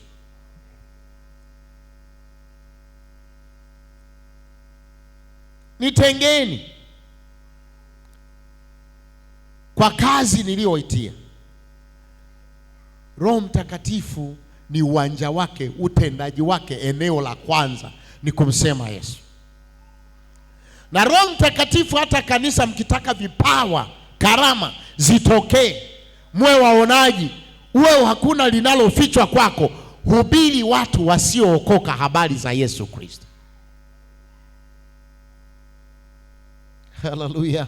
Nitengeni kwa kazi niliyowaitia. Roho Mtakatifu ni uwanja wake, utendaji wake, eneo la kwanza ni kumsema Yesu. Na Roho Mtakatifu, hata kanisa mkitaka vipawa, karama zitokee, mwe waonaji, uwe hakuna linalofichwa kwako, hubiri watu wasiookoka habari za Yesu Kristo. Haleluya.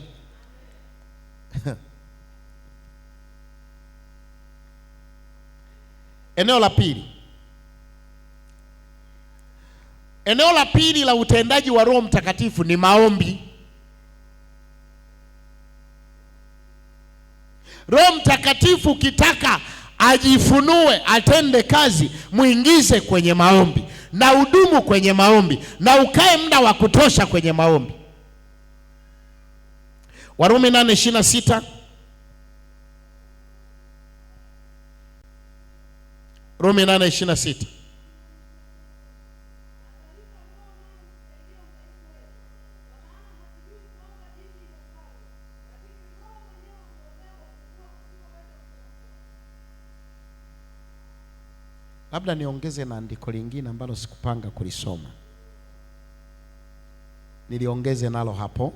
Eneo la pili, Eneo la pili la utendaji wa Roho Mtakatifu ni maombi. Roho Mtakatifu ukitaka ajifunue, atende kazi, muingize kwenye maombi na udumu kwenye maombi na ukae muda wa kutosha kwenye maombi. Warumi 8:26. Warumi 8:26. Labda niongeze na andiko lingine ambalo sikupanga kulisoma. Niliongeze nalo hapo.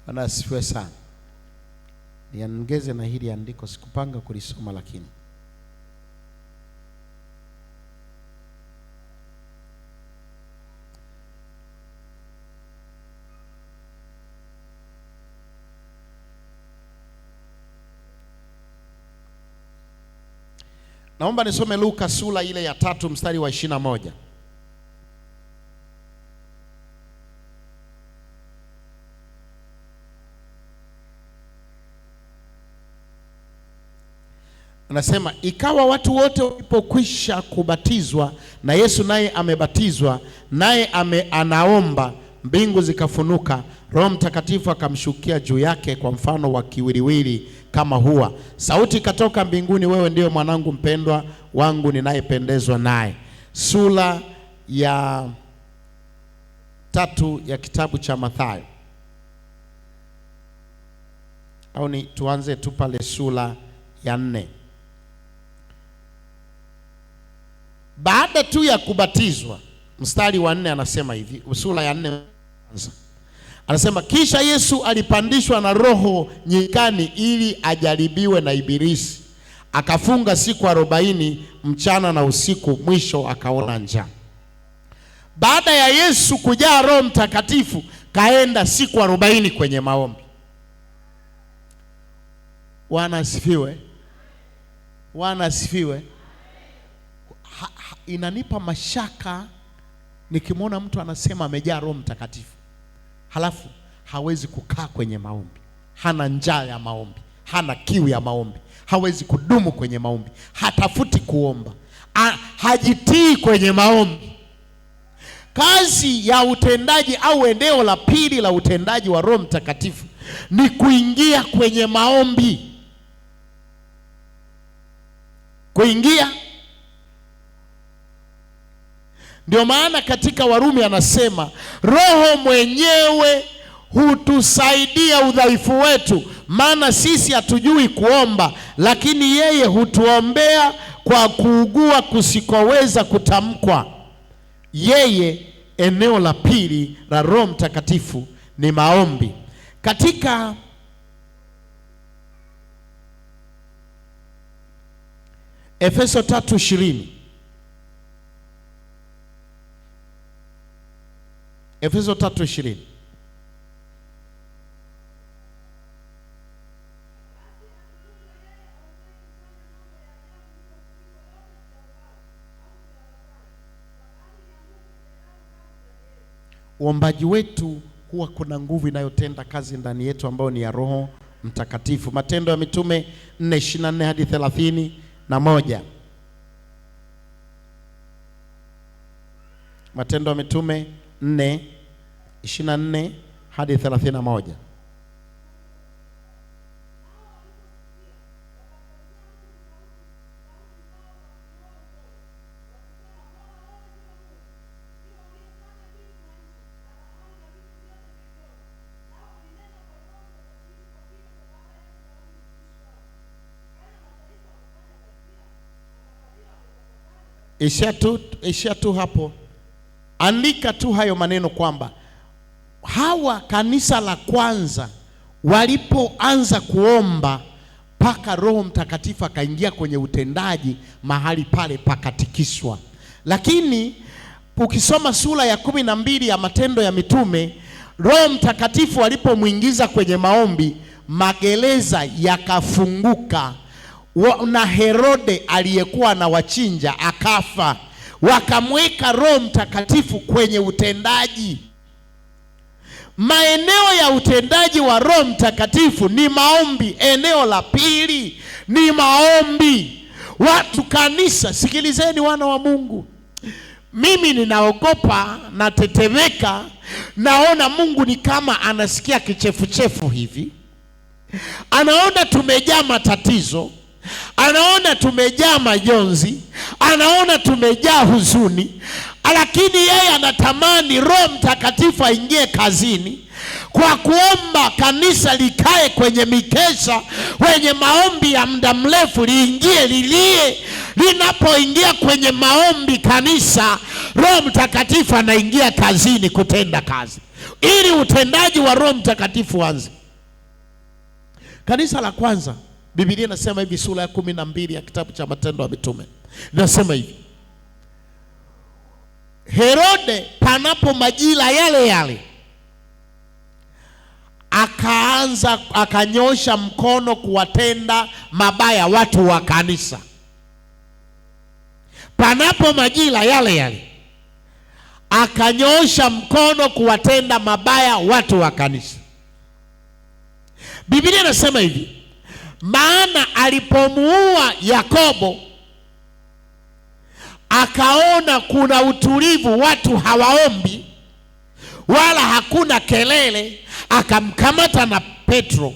Bwana asifiwe sana. Niongeze na hili andiko, sikupanga kulisoma lakini. Naomba nisome Luka sura ile ya 3 mstari wa 21. Anasema, ikawa watu wote walipokwisha kubatizwa na Yesu naye amebatizwa, naye anaomba, mbingu zikafunuka, Roho Mtakatifu akamshukia juu yake kwa mfano wa kiwiliwili kama hua. Sauti ikatoka mbinguni, wewe ndiyo mwanangu mpendwa wangu ninayependezwa naye. Sura ya 3 ya kitabu cha Mathayo. Au ni tuanze tu pale sura ya 4. Baada tu ya kubatizwa, mstari wa 4 anasema hivi, sura ya 4 anasema, kisha Yesu alipandishwa na Roho nyikani ili ajaribiwe na Ibilisi. Akafunga siku 40 mchana na usiku, mwisho akaona njaa. Baada ya Yesu kujaa Roho Mtakatifu, kaenda siku 40 kwenye maombi. Bwana asifiwe. Bwana asifiwe. Inanipa mashaka nikimwona mtu anasema amejaa Roho Mtakatifu, halafu hawezi kukaa kwenye maombi, hana njaa ya maombi, hana kiu ya maombi, hawezi kudumu kwenye maombi, hatafuti kuomba, hajitii kwenye maombi. Kazi ya utendaji au eneo la pili la utendaji wa Roho Mtakatifu ni kuingia kwenye maombi. Kuingia. Ndio maana katika Warumi anasema, Roho mwenyewe hutusaidia udhaifu wetu, maana sisi hatujui kuomba, lakini yeye hutuombea kwa kuugua kusikoweza kutamkwa. Yeye, eneo la pili la Roho Mtakatifu ni maombi. Katika Efeso 3:20, Efeso 3:20, uombaji wetu huwa kuna nguvu inayotenda kazi ndani yetu ambayo ni ya Roho Mtakatifu. Matendo ya Mitume 4:24 hadi 31. Matendo ya Mitume 4:24 hadi 31. Ishia tu hapo. Andika tu hayo maneno kwamba hawa kanisa la kwanza walipoanza kuomba mpaka Roho Mtakatifu akaingia kwenye utendaji, mahali pale pakatikiswa. Lakini ukisoma sura ya 12 ya Matendo ya Mitume, Roho Mtakatifu alipomwingiza kwenye maombi, magereza yakafunguka, na Herode aliyekuwa anawachinja akafa, wakamweka Roho Mtakatifu kwenye utendaji. Maeneo ya utendaji wa Roho Mtakatifu ni maombi. Eneo la pili ni maombi. Watu kanisa, sikilizeni wana wa Mungu. Mimi ninaogopa, natetemeka, naona Mungu ni kama anasikia kichefuchefu hivi. Anaona tumejaa matatizo, anaona tumejaa majonzi, anaona tumejaa huzuni, lakini yeye anatamani Roho Mtakatifu aingie kazini kwa kuomba kanisa likae kwenye mikesha, kwenye maombi ya muda mrefu, liingie lilie. Linapoingia kwenye maombi kanisa, Roho Mtakatifu anaingia kazini kutenda kazi, ili utendaji wa Roho Mtakatifu uanze. Kanisa la kwanza, Biblia inasema hivi, sura ya 12 ya kitabu cha Matendo ya Mitume, inasema hivi: Herode panapo majira yale yale akanyosha mkono kuwatenda mabaya watu wa kanisa. Panapo majira yale yale akanyosha mkono kuwatenda mabaya watu wa kanisa. Biblia inasema hivi: maana alipomuua Yakobo akaona kuna utulivu, watu hawaombi wala hakuna kelele, akamkamata na Petro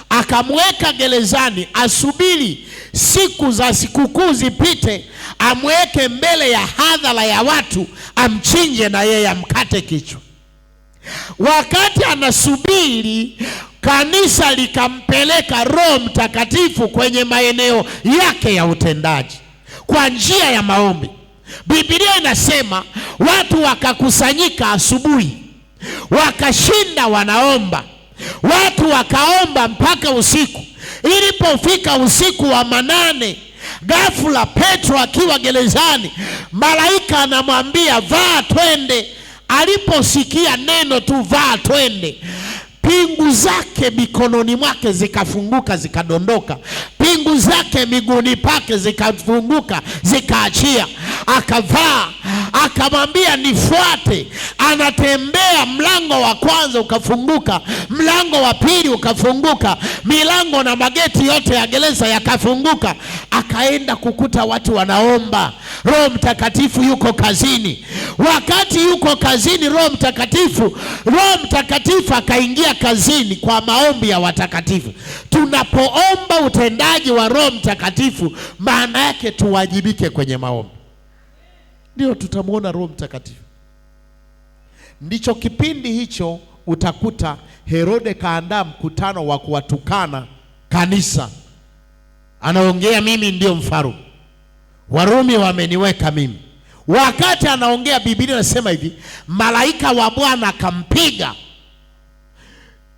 akamweka gerezani, asubiri siku za sikukuu zipite, amweke mbele ya hadhara ya watu, amchinje na yeye amkate kichwa. Wakati anasubiri, kanisa likampeleka Roho Mtakatifu kwenye maeneo yake ya utendaji kwa njia ya maombi. Biblia inasema watu wakakusanyika asubuhi, wakashinda wanaomba. Watu wakaomba mpaka usiku. Ilipofika usiku wa manane, ghafula Petro akiwa gerezani, malaika anamwambia vaa twende. Aliposikia neno tu vaa twende, pingu zake mikononi mwake zikafunguka zikadondoka, pingu zake miguuni pake zikafunguka zikaachia, akavaa. Akamwambia nifuate. Anatembea, mlango wa kwanza ukafunguka, mlango wa pili ukafunguka, milango na mageti yote ya gereza yakafunguka. Akaenda kukuta watu wanaomba. Roho Mtakatifu yuko kazini. Wakati yuko kazini Roho Mtakatifu akaingia kazini kwa maombi ya watakatifu. Tunapoomba utendaji wa Roho Mtakatifu, maana yake tuwajibike kwenye maombi, ndio tutamuona Roho Mtakatifu. Ndicho kipindi hicho utakuta Herode kaandaa mkutano wa kuwatukana kanisa. Anaongea mimi ndio mfalme, Warumi wameniweka mimi. Wakati anaongea, Biblia inasema hivi, malaika wa Bwana akampiga.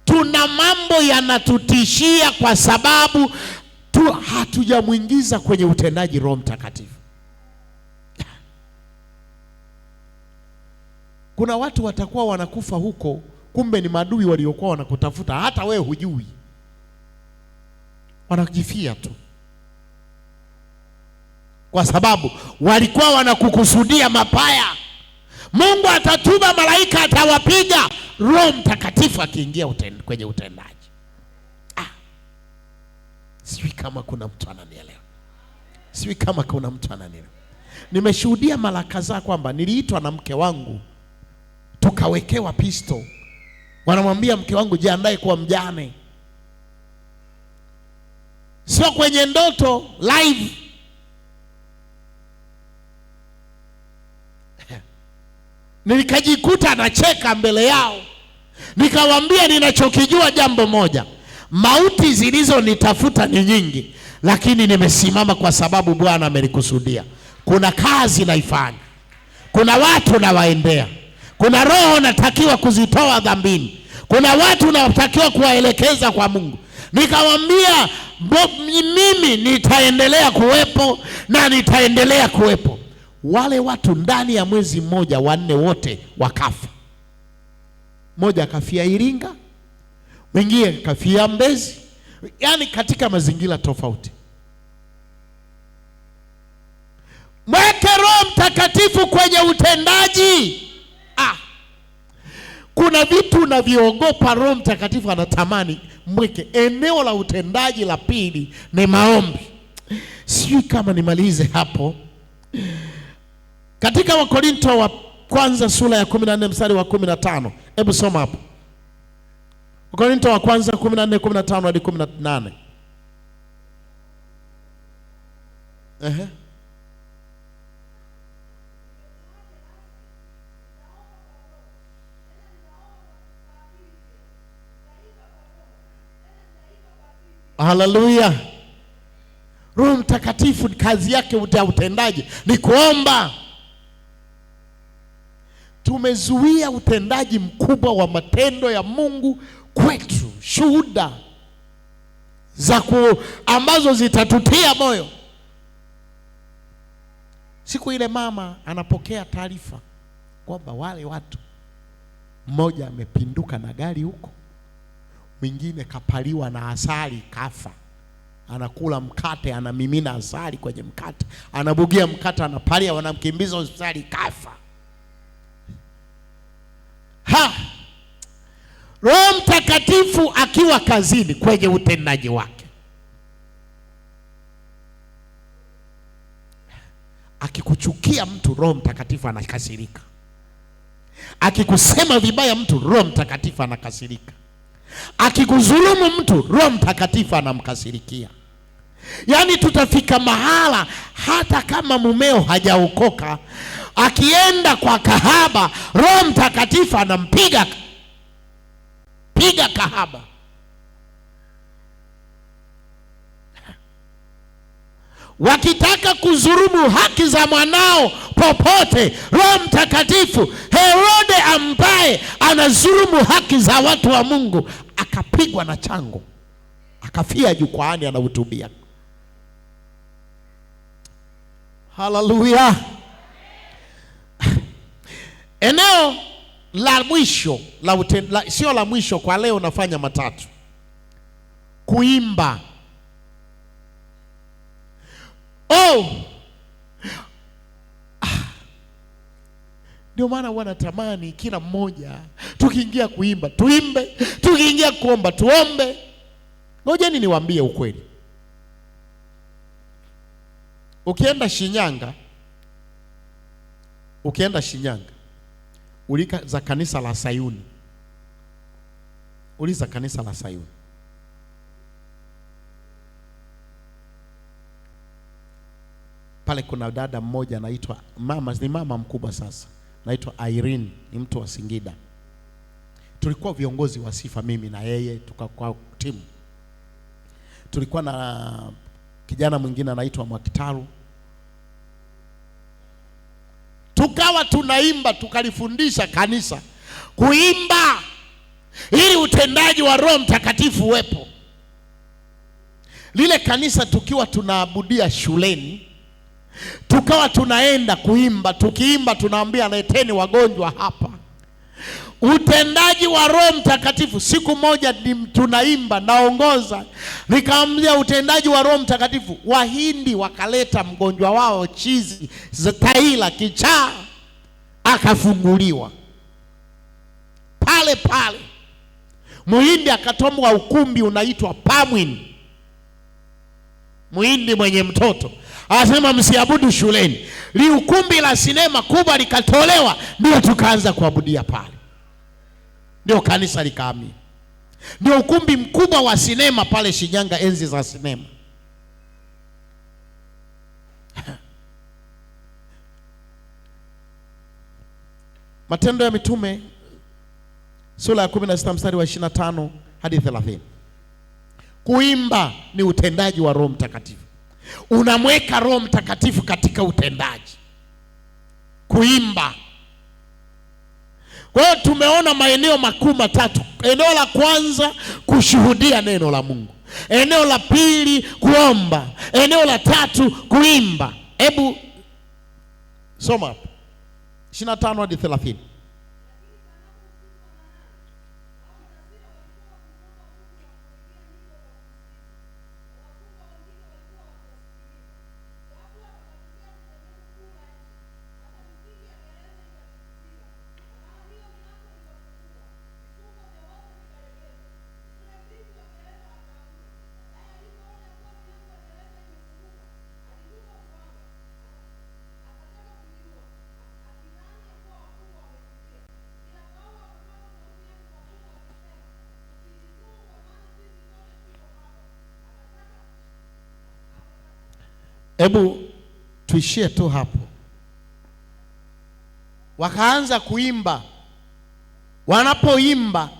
Tuna mambo yanatutishia kwa sababu hatujamuingiza kwenye utendaji Roho Mtakatifu. Kuna watu watakuwa wanakufa huko, kumbe ni maadui waliokuwa wanakutafuta, hata wewe hujui. Wanakujifia tu kwa sababu walikuwa wanakukusudia mabaya. Mungu atatuma malaika, atawapiga. Roho Mtakatifu akiingia kwenye utendaji. Sijui kama kuna mtu ananielewa. Nimeshuhudia mara kadhaa kwamba niliitwa na mke wangu, tukawekewa pisto. Wanamwambia mke wangu, jiandae kuwa mjane. Sio kwenye ndoto, live. Nilikajikuta nacheka mbele yao. Nikawaambia ninachokijua jambo moja, mauti zilizonitafuta ni nyingi, lakini nimesimama kwa sababu Bwana amelikusudia. Kuna kazi naifanya, kuna watu nawaendea, kuna roho natakiwa kuzitoa dhambini, kuna watu natakiwa kuwaelekeza kwa Mungu. Nikamwambia mimi nitaendelea kuwepo na nitaendelea kuwepo. Wale watu ndani ya mwezi mmoja, wanne wote wakafa. Mmoja akafia Iringa, mwingine akafia Mbezi, yaani katika mazingira tofauti. Mweke Roho Mtakatifu kwenye utendaji. Kuna vitu unaviogopa, Roho Mtakatifu anatamani mweke. Eneo la utendaji la pili ni maombi. Sijui kama nimalize hapo. Katika Wakorinto wa kwanza sura ya 14 mstari wa 15. Hebu soma hapo. Wakorinto wa kwanza 14:15 hadi 18. Haleluya. Roho Mtakatifu kazi yake ya utendaji ni kuomba. Tumezuia utendaji mkubwa wa matendo ya Mungu kwetu, shuhuda ambazo zitatutia moyo. Siku ile mama anapokea taarifa kwamba wale watu, mmoja amepinduka na gari huko, mwingine kapaliwa na asali kafa. Anakula mkate, anamimina asali kwenye mkate, anabugia mkate, anapalia, wanamkimbiza hospitali, kafa. Roho Mtakatifu akiwa kazini kwenye utendaji wake, akikuchukia mtu, Roho Mtakatifu anakasirika. Akikusema vibaya mtu, Roho Mtakatifu anakasirika. Akikudhulumu mtu, Roho Mtakatifu anamkasirikia. Yaani tutafika mahala hata kama mumeo hajaokoka, akienda kwa kahaba, Roho Mtakatifu anampiga kahaba. Wakitaka kudhulumu haki za mwanao popote, Roho Mtakatifu, Herode ambaye anadhulumu haki za watu wa Mungu, akapigwa na chango, akafia jukwaani anahutubia. Haleluya. Eneo la mwisho sio la mwisho kwa leo, nafanya matatu. Kuimba. Ndio maana wanatamani kila mmoja tukiingia kuimba tuimbe, tukiingia kuomba tuombe. Ngojeni niwaambie ukweli. Ukienda Shinyanga, uliza kanisa la Sayuni. Uliza kanisa la Sayuni. Pale kuna dada mmoja anaitwa ni mama mkubwa sasa, anaitwa Irene, ni mtu wa Singida. Tulikuwa viongozi wa sifa, mimi na yeye, tukakuwa timu. Tulikuwa na kijana mwingine anaitwa Mwakitaru. Tukawa tunaimba, tukalifundisha kanisa kuimba ili utendaji wa Roho Mtakatifu uwepo. Lile kanisa tukiwa tunaabudia shuleni, tukawa tunaenda kuimba, tukiimba tunaambia leteni wagonjwa hapa. Utendaji wa Roho Mtakatifu. Siku moja tunaimba, naongoza, nikamwambia utendaji wa Roho Mtakatifu. Wahindi wakaleta mgonjwa wao chizi, taila, kichaa, akafunguliwa pale pale. Muhindi akatomwa ukumbi unaitwa Pamwin. Muhindi mwenye mtoto anasema msiabudu shuleni. Ukumbi la sinema kubwa likatolewa, ndio tukaanza kuabudia pale. Ndio kanisa likahamia. Ndio ukumbi mkubwa wa sinema pale Shinyanga, enzi za sinema. Matendo ya Mitume sura ya 16 mstari wa 25 hadi 30. Kuimba ni utendaji wa Roho Mtakatifu. Unamweka Roho Mtakatifu katika utendaji. Kuimba. Kwa hiyo tumeona maeneo makuu matatu. Eneo la kwanza kushuhudia neno la Mungu. Eneo la pili kuomba. Eneo la tatu kuimba. Hebu soma hapo 25 hadi 30. Hebu tuishie tu hapo. Wakaanza kuimba. Wanapoimba,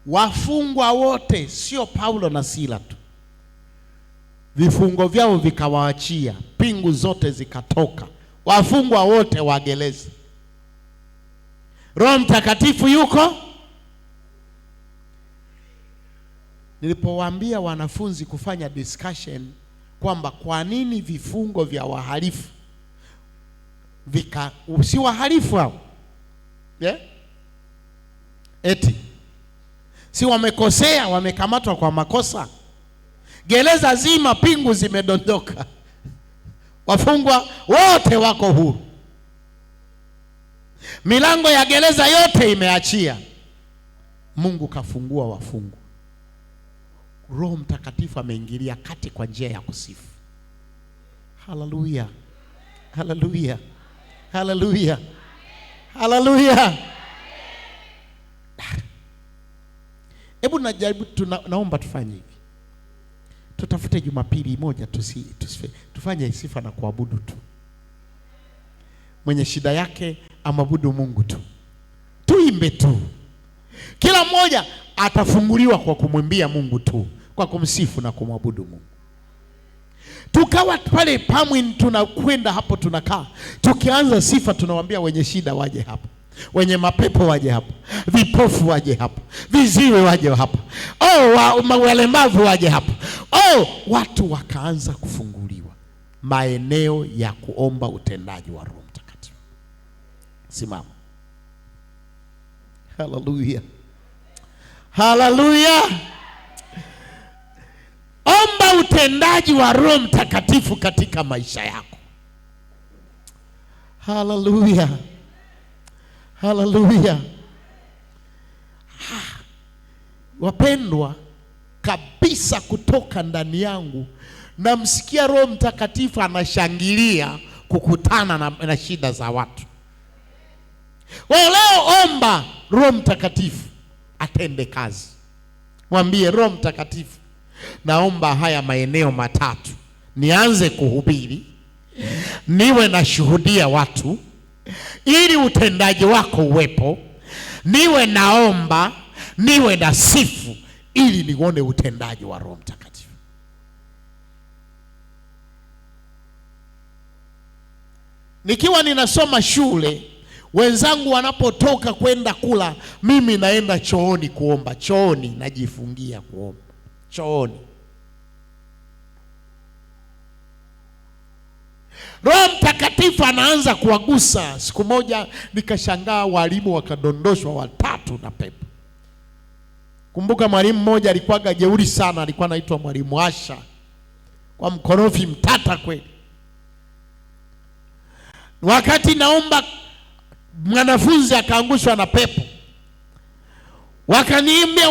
wafungwa wote, sio Paulo na Sila tu, vifungo vyao vikawaachia, pingu zote zikatoka, wafungwa wote wa gereza. Roho Mtakatifu yuko. Nilipowaambia wanafunzi kufanya discussion kwamba kwa nini vifungo vya wahalifu si wahalifu hao, yeah? Eti si wamekosea, wamekamatwa kwa makosa, gereza zima pingu zimedondoka, wafungwa wote wako huru, milango ya gereza yote imeachia, Mungu kafungua wafungwa. Roho Mtakatifu ameingilia kati kwa njia ya kusifu. Haleluya, haleluya, haleluya, haleluya. Hebu najaribu, naomba tufanye hivi. Tutafute Jumapili moja tufanye sifa na kuabudu tu. Mwenye shida yake amabudu Mungu tu. Tuimbe tu. Kila mmoja atafunguliwa kwa kumwimbia Mungu tu, kwa kumsifu na kumwabudu Mungu. Tukawa pale Pamwin, tunakwenda hapo, tunakaa, tukianza sifa tunawaambia wenye shida waje hapo, wenye mapepo waje hapo, vipofu waje hapo, viziwi waje hapo, walemavu waje hapo. Watu wakaanza kufunguliwa maeneo ya kuomba utendaji wa Roho Mtakatifu. Simama. Haleluya, haleluya. Omba utendaji wa Roho Mtakatifu katika maisha yako. Haleluya, haleluya. Wapendwa, kabisa kutoka ndani yangu namsikia Roho Mtakatifu anashangilia kukutana na shida za watu. Leo omba Roho Mtakatifu atende kazi. Mwambie Roho Mtakatifu, naomba haya maeneo matatu nianze kuhubiri, niwe na shuhudia watu, ili utendaji wako uwepo. Niwe naomba, niwe na sifu, ili nione utendaji wa Roho Mtakatifu. Nikiwa ninasoma shule, wenzangu wanapotoka kwenda kula, mimi naenda chooni kuomba. Chooni najifungia kuomba. Chooni. Roho Mtakatifu anaanza kuwagusa. Siku moja nikashangaa, walimu wakadondoshwa 3 na pepo. Kumbuka mwalimu mmoja alikuwa jeuri sana, alikuwa anaitwa Mwalimu Asha, kwa mkorofi mtata kweli. Wakati naomba, mwanafunzi akaangushwa na pepo. Wakaniambia,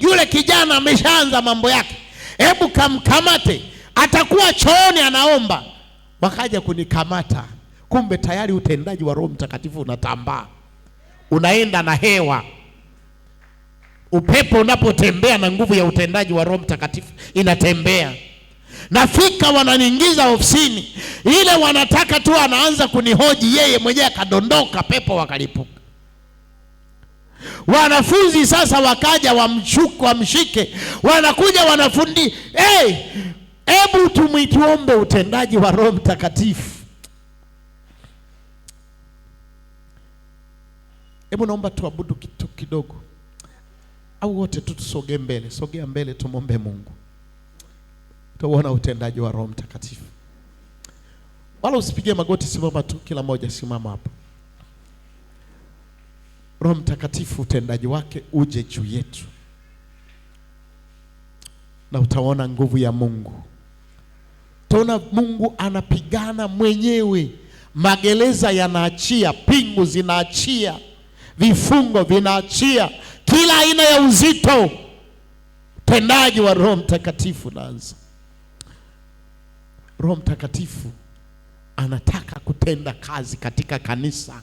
yule kijana ameshaanza mambo yake, hebu kamkamate, atakuwa chooni anaomba. Wakaja kunikamata, kumbe tayari utendaji wa Roho Mtakatifu unatambaa, unaenda na hewa. Upepo unapotembea na nguvu ya utendaji wa Roho Mtakatifu inatembea. Nafika wananiingiza ofisini, ile wanataka tu anaanza kunihoji, yeye mwenyewe akadondoka, pepo wakalipuka. Wanafunzi sasa wakaja wamshike, wanakuja wanafundi, hebu tuombe utendaji wa Roho Mtakatifu. Hebu naomba tuabudu kidogo, au wote tu tusogee mbele. Sogea mbele, tumombe Mungu, tuone utendaji wa Roho Mtakatifu. Wala usipige magoti, simama tu, kila moja simama hapo. Roho Mtakatifu, utendaji wake uje juu yetu, na utaona nguvu ya Mungu. Utaona Mungu anapigana mwenyewe, magereza yanaachia, pingu zinaachia, vifungo vinaachia, kila aina ya uzito. Utendaji wa Roho Mtakatifu naanza. Roho Mtakatifu anataka kutenda kazi katika kanisa.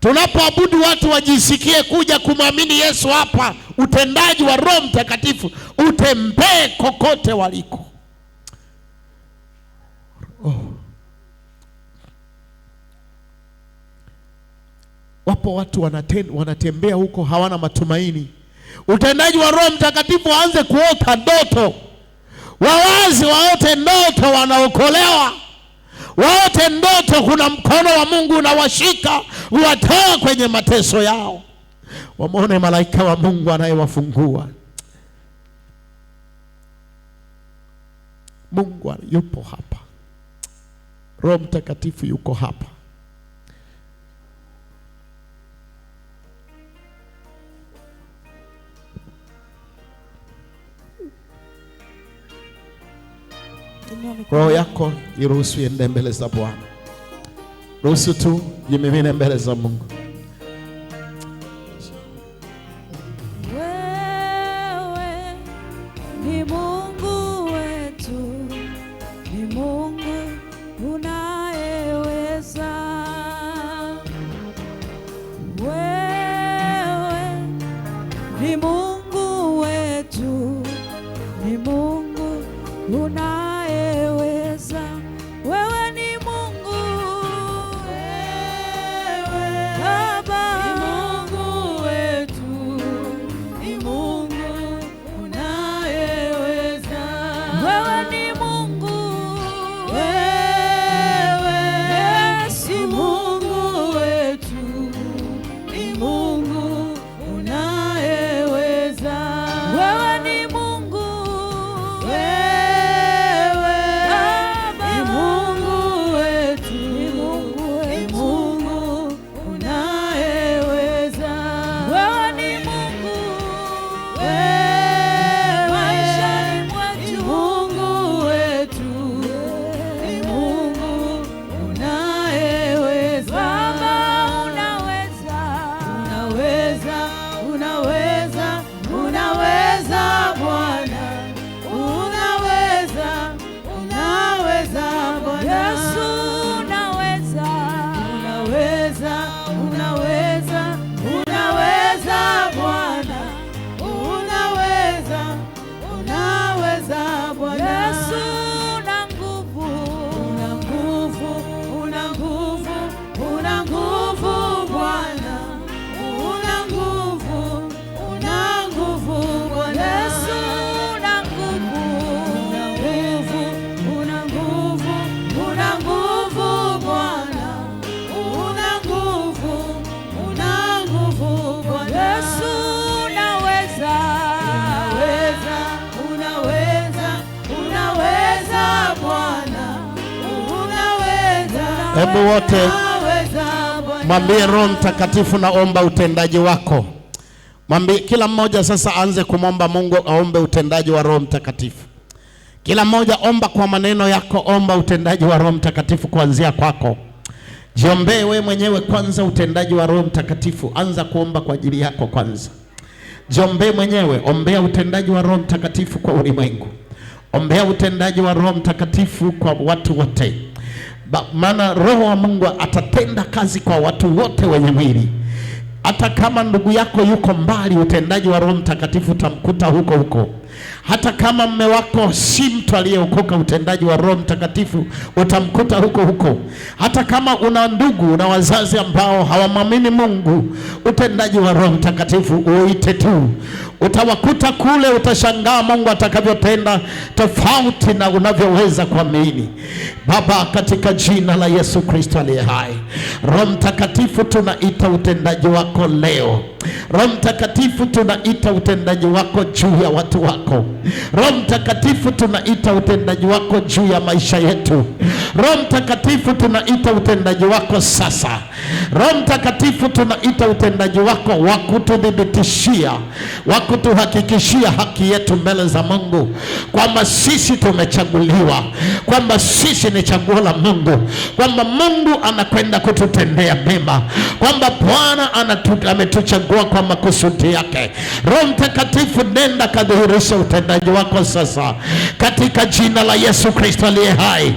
Tunapoabudu, watu wajisikie kuja kumwamini Yesu hapa. Utendaji wa Roho Mtakatifu utembee kokote waliko. wapo watu wanatembea huko hawana matumaini. Utendaji wa Roho Mtakatifu waanze kuota ndoto, wawazi waote ndoto, wanaokolewa waote ndoto, kuna mkono wa Mungu unawashika uwatoa kwenye mateso yao, wamwone malaika wa Mungu anayewafungua. Mungu yupo hapa, Roho Mtakatifu yuko hapa. Roho yako iruhusu iende mbele za Bwana. Ruhusu tu jimimine mbele za Mungu. Wewe ni Mungu wetu, ni Mungu unayeweza. Wewe ni Mungu wetu, ni Mungu unayeweza. Wewe ni Mungu, wewe Baba, ni Mungu wetu, ni Mungu unayeweza. Wewe ni Mungu, wewe si Mungu wetu, ni Mungu unayeweza. Wewe ni Mungu, Hebu wote mwambie Roho Mtakatifu, naomba utendaji wako. Mwambie kila mmoja sasa aanze kumwomba Mungu aombe utendaji wa Roho Mtakatifu. Kila mmoja omba kwa maneno yako, omba utendaji wa Roho Mtakatifu kuanzia kwako. Jiombee wewe mwenyewe kwanza utendaji wa Roho Mtakatifu. Anza kuomba kwa ajili yako kwanza. Jiombee mwenyewe, ombea utendaji wa Roho Mtakatifu kwa ulimwengu. Ombea utendaji wa Roho Mtakatifu kwa watu wote. Maana Roho wa Mungu atatenda kazi kwa watu wote wenye mwili. Hata kama ndugu yako yuko mbali, utendaji wa Roho Mtakatifu utamkuta huko huko. Hata kama mume wako si mtu aliyeokoka, utendaji wa Roho Mtakatifu utamkuta huko huko. Hata kama una ndugu na wazazi ambao hawamwamini Mungu, utendaji wa Roho Mtakatifu uite tu, utawakuta kule. Utashangaa Mungu atakavyotenda tofauti na unavyoweza kuamini. Baba, katika jina la Yesu Kristo aliye hai, Roho Mtakatifu tunaita utendaji wako leo. Roho Mtakatifu tunaita utendaji wako juu ya watu wako. Roho Mtakatifu tunaita utendaji wako juu ya maisha yetu. Roho Mtakatifu tunaita utendaji wako sasa. Roho Mtakatifu tunaita utendaji wako wa kutudhibitishia, wa kutuhakikishia haki yetu mbele za Mungu, kwamba sisi tumechaguliwa, kwamba sisi ni chaguo la Mungu, kwamba Mungu anakwenda kututendea mema, kwamba Bwana ametuchagua kwa makusudi yake. Roho Mtakatifu, nenda kadhihirisha utendaji wako sasa, katika jina la Yesu Kristo aliye hai.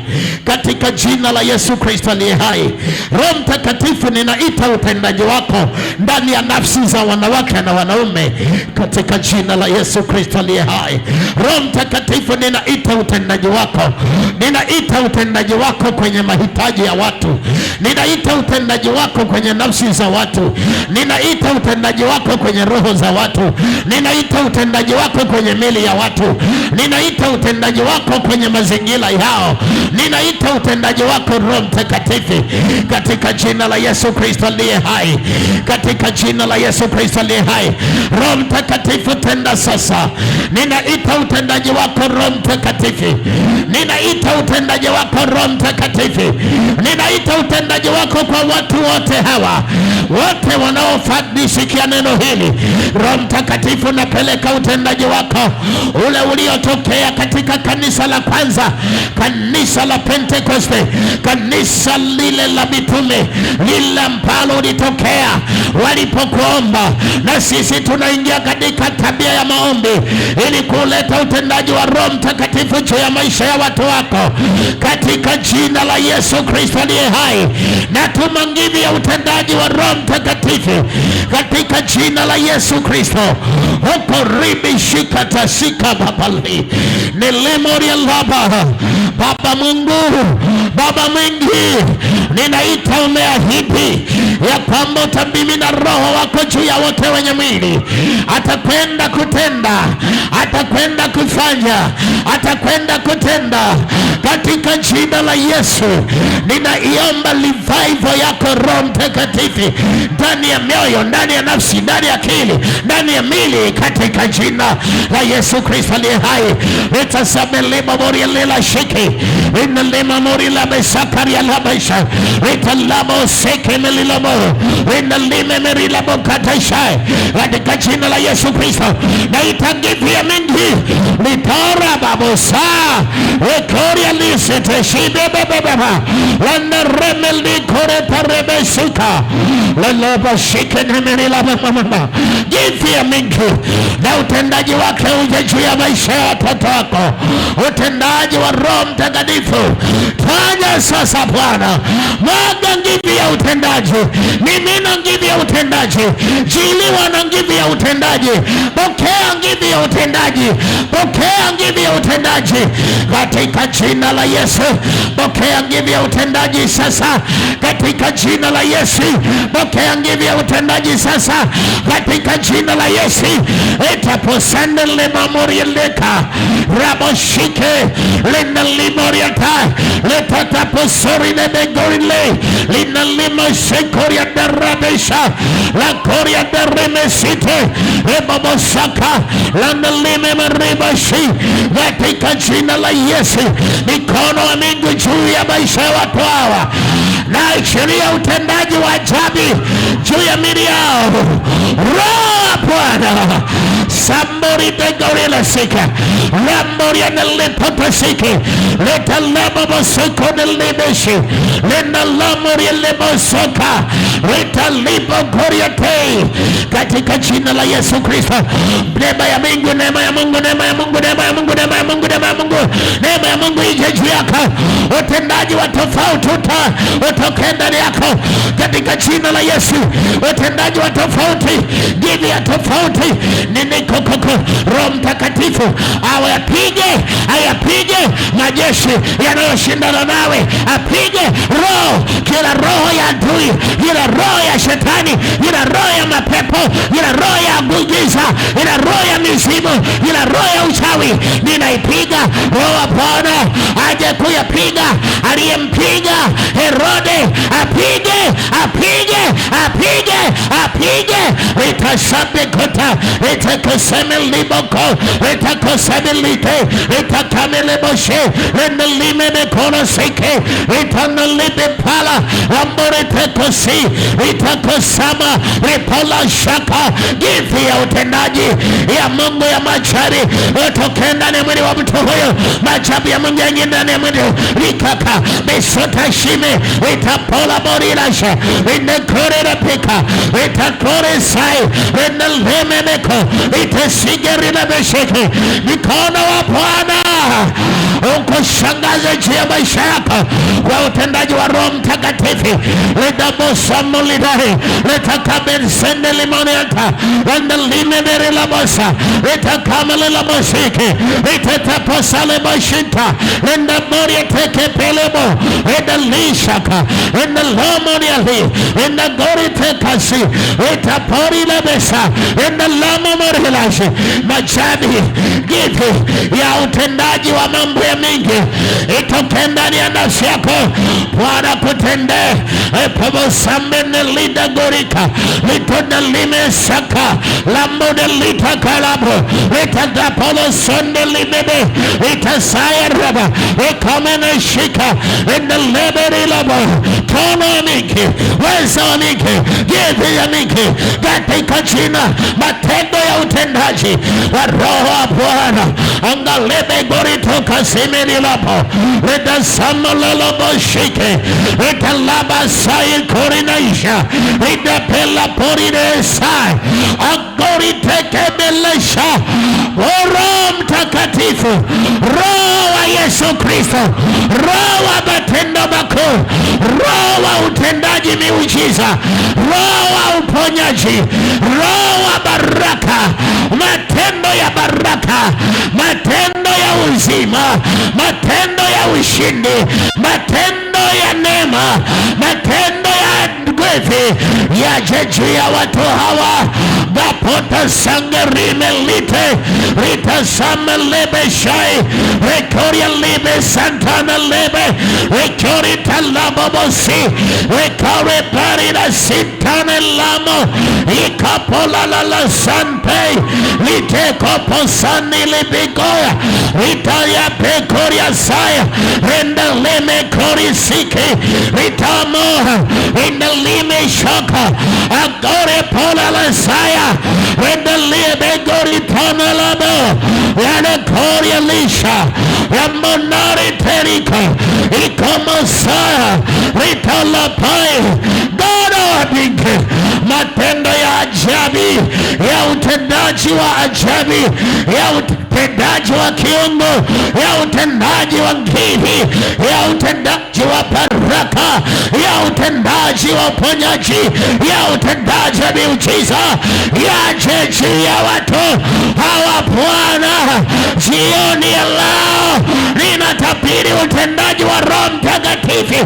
katika jina la Yesu Kristo aliye hai. Roho Mtakatifu, ninaita utendaji wako ndani ya nafsi za wanawake na wanaume katika jina la Yesu Kristo aliye hai. Roho Mtakatifu, ninaita utendaji wako, ninaita utendaji wako kwenye mahitaji ya watu, ninaita utendaji wako kwenye nafsi za watu, ninaita utendaji wako kwenye roho za watu, ninaita utendaji wako kwenye mili ya watu, ninaita utendaji wako kwenye mazingira yao, ninaita utendaji wako Roho Mtakatifu katika jina la Yesu Kristo aliye hai, katika jina la Yesu Kristo aliye hai. Roho Mtakatifu, tenda sasa. Ninaita utendaji wako Roho Mtakatifu, ninaita utendaji wako Roho Mtakatifu, ninaita utendaji wako kwa watu wote hawa, wote wanaofadhisikia neno hili. Roho Mtakatifu, napeleka utendaji wako ule uliotokea katika kanisa la kwanza, kanisa la Pentekoste, kanisa lile la mitume, lile ambalo ulitokea walipokuomba. Na sisi tunaingia katika tabia ya maombi ili kuleta utendaji wa Roho Mtakatifu juu ya maisha ya watu wako katika jina la Yesu Kristo aliye hai. Na tumangivi ya utendaji wa Roho Mtakatifu katika jina la Yesu Kristo. Huko ribi shikata sika babali nilimori laba. Baba Mungu, Baba mwingi, ninaita umeahidi ya kwamba utamimina Roho wako juu ya wote wenye mwili. Atakwenda kutenda, atakwenda kufanya, atakwenda kutenda katika jina la Yesu. Ninaiomba revival yako Roho Mtakatifu ndani ya mioyo, ndani ya nafsi, ndani ya akili, ndani ya mili katika jina la Yesu Kristo aliye hai. Nitasamelema mori lela shiki inalema mori la besakari ya la besha italamo seke melilamo inalime merilamo kataisha katika jina la Yesu Kristo. Na itangivia mingi litora babosa ekoria lisete shibe bebeba lana remeli kore parebe suka laloba shike nemerilamo mama. Givia mingi na utendaji wake uje juu ya maisha ya watoto wako, utendaji wa Roho Mtakatifu. Fanya sasa Bwana, mwaga ngivi ya utendaji, mimina ngivi ya utendaji, jiliwa na ngivi ya utendaji, pokea ngivi ya utendaji, pokea ngivi ya utendaji katika jina la Yesu. Pokea ngivi ya utendaji sasa katika jina la Yesu. Pokea ngivi ya utendaji sasa katika jina la Yesu. Etaposende lema morieleka raboshike lina limoriata letata posori le begorile lina lima shekoria darabesha la koria daremesite ebabosaka lana lime maribashi katika jina la Yesu. Mikono wa Mungu juu ya maisha ya watu hawa, na sheria utendaji wa ajabu juu ya mili yao. Roho Bwana sambori begorila sika rambori analipoto siki leta lebo bosoko nilibeshi lena lamori lebo soka leta libo koriate katika jina la Yesu Kristo. Neema ya Mungu, neema ya Mungu, neema ya Mungu, neema ya Mungu, neema ya Mungu, neema ya Mungu, neema ya Mungu ije juu yako. Utendaji wa tofauti utoke ndani yako katika jina la Yesu. Utendaji wa tofauti, givi ya tofauti nini kokoko. Roho Mtakatifu ayapige majeshi yanayoshindana nawe, apige roho, kila roho ya adui, kila roho ya shetani, kila roho ya mapepo, kila roho ya giza, kila roho ya mizimu, kila roho ya uchawi, ninaipiga. Roho Bwana aje kuyapiga aliyempiga Herode, apige itasabe kota itakoseme liboko itakoseme lite itakamele boshe enelime mekono seke itanalibe pala ambore tekosi itakosama ripola shaka. Givi ya utendaji ya Mungu ya machari utoke ndani ya mwili wa mtu huyo. Majabu ya Mungu ya ndani ya mwili likaka besota shime itapola borilasha inekore repika itakore sai enelime meko itasigeri na besheke. Mikono wa Bwana ukushangaze juu ya maisha yako kwa utendaji wa Roho Mtakatifu. Lidabosamulidai litakabensende limoniata wanda limebere labosa litakamele labosiki litataposale boshinta linda moria teke pelebo linda lishaka linda lomoniali linda gori tekasi litapori labesa linda lama morilashi majabi githi ya utendaji wa mambo ya mingi itoke ndani ya nafsi yako. Bwana kutende Pabosambene lida gorika litoda lime saka lamode lita kalabo lita polo sonde libebe lita sayaraba ekamene shika enda leberi labo tono miki weza miki githi ya miki katika jina matendo ya utendaji wa Roho wa Bwana angalebe goritoka simeni lapo lita samololo boshike lita laba sayi korinaisha lita pela porine sai agori tekebelesha. Roho Mtakatifu, Roho wa Yesu Kristo, Roho wa matendo makuu, Roho wa utendaji miujiza, Roho wa uponyaji, Roho wa baraka, matendo ya baraka, matendo ya uzima, matendo ya ushindi, matendo ya neema, matendo ya nguvu ya jeju ya watu hawa. Bapota sangerime lite rita sama lebe shai rekoria lebe santana lebe rekori talamo bosi rekore parida sintane lamo ikapola la sante lite koposani libigoya rita ya pekoria saya renda leme kori sike rita moha renda lime shoka agore pola la saya renda lebe gori tana labo yana kori alisha yamonari terika ikomosaya rita la pai godo abinke matendo ya ajabi ya utendaji wa ajabi ya utendaji wa kiungo ya utendaji wa ngiri ya utendaji wa baraka ya utendaji wa uponyaji ya utendaji wa miujiza ya jeji ya watu hawa. Bwana jioni ya leo ninatabiri utendaji wa Roho Mtakatifu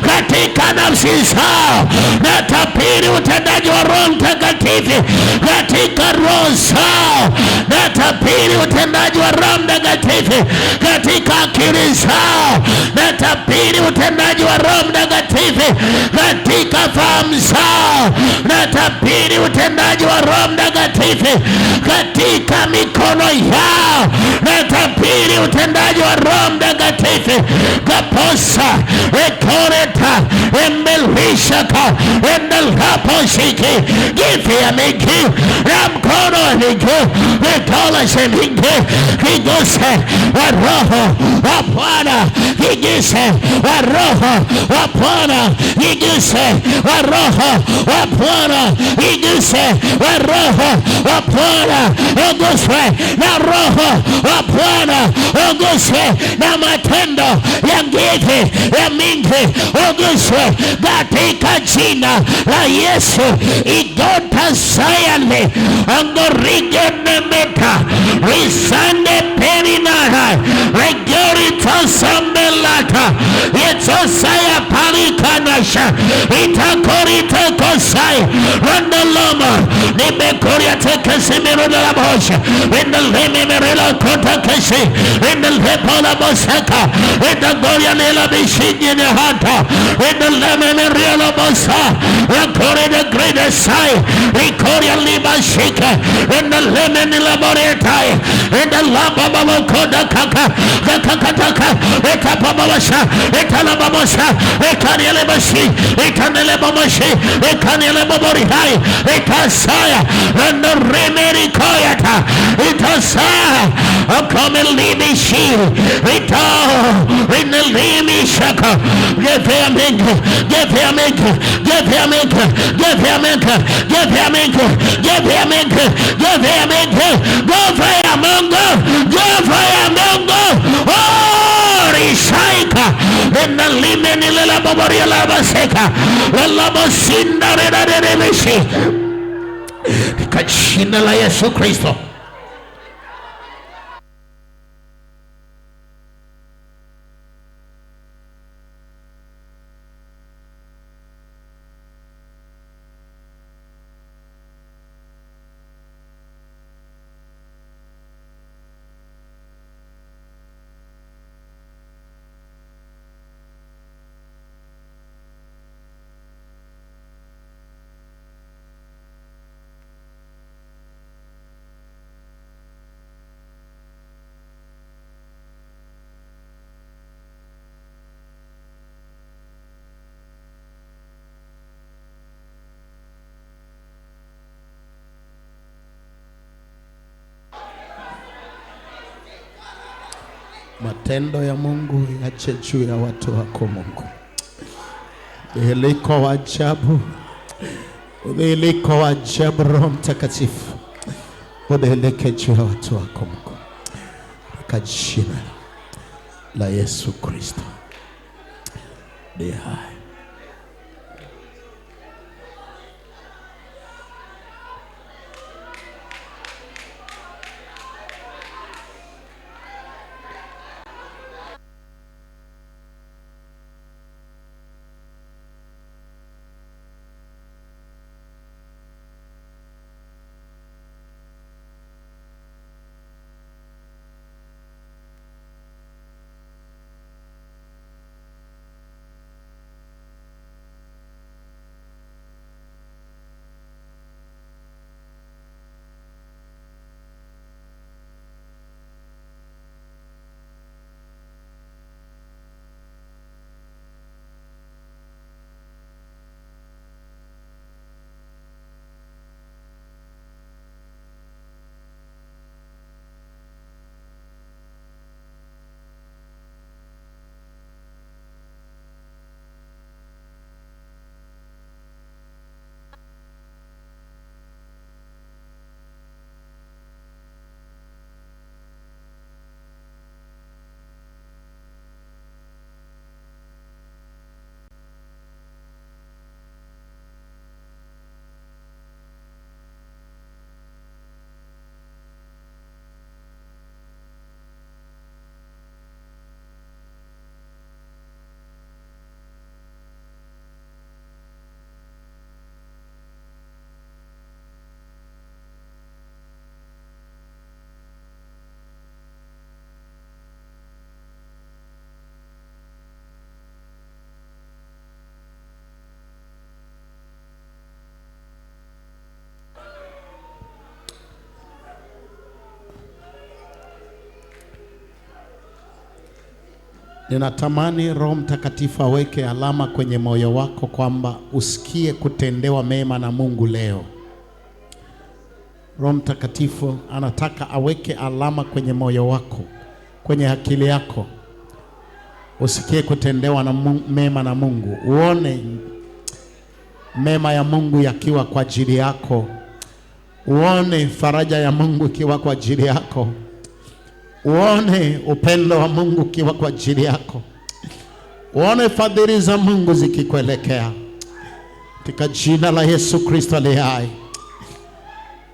katika nafsi zao. Natabiri utendaji wa Roho Mtakatifu katika roho zao. Natabiri utendaji wa Roho Mtakatifu katika akili zao. Natabiri utendaji wa Roho Mtakatifu katika fahamu zao. Natabiri utendaji wa Roho Mtakatifu katika mikono yao. Natabiri utendaji wa Roho Mtakatifu kaposa ekoreta emelishaka endelaposhiki gifi ya mingi ya mkono wa mingi mikola se mingi kiguse wa Roho wa Bwana kiguse wa Roho wa Bwana kiguse wa Roho wa Bwana kiguse wa Roho wa Bwana uguswe na Roho wa Bwana uguswe na matendo ya nguvu ya mingi uguswe katika jina la Yesu. Igota sayale angorige nemeta risande perinara regori tasambelata yetsosaya parikanasha itakori tekosai randaloma nimekoria tekesimeru na labosha indalememerela kotakesi indalepola bosaka indagoria nela bishinye nehata indalememerela bosa rakore de grede sai ikoria liba shika indalemeni laboretai indalamba babokoda kaka kakakataka ekapababasha ekalababasha ekaniele bashi ekanele babashi ekanele baborihai ekasaya remeri koyata itasaya akameli shi ita inelimi shaka gefeamenga gefeamenga gefeamenga gefeamenga gefeamenga gefeamenga gefeamenga gefeamenga gefeamenga tenda limeni lela babaria la baseka wala basinda rererereshi kwa jina la Yesu Kristo. Matendo ya Mungu yache juu ya watu wako Mungu. Udhihiliko wa ajabu, udhihiliko wa ajabu Roho Mtakatifu udhihirike juu ya watu wako Mungu, kwa jina la Yesu Kristo ndiye hai. Ninatamani Roho Mtakatifu aweke alama kwenye moyo wako kwamba usikie kutendewa mema na Mungu leo. Roho Mtakatifu anataka aweke alama kwenye moyo wako, kwenye akili yako. Usikie kutendewa na mema na Mungu. Uone mema ya Mungu yakiwa kwa ajili yako. Uone faraja ya Mungu ikiwa kwa ajili yako. Uone upendo wa Mungu kiwa kwa ajili yako. Uone fadhili za Mungu zikikuelekea. Katika jina la Yesu Kristo aliye hai.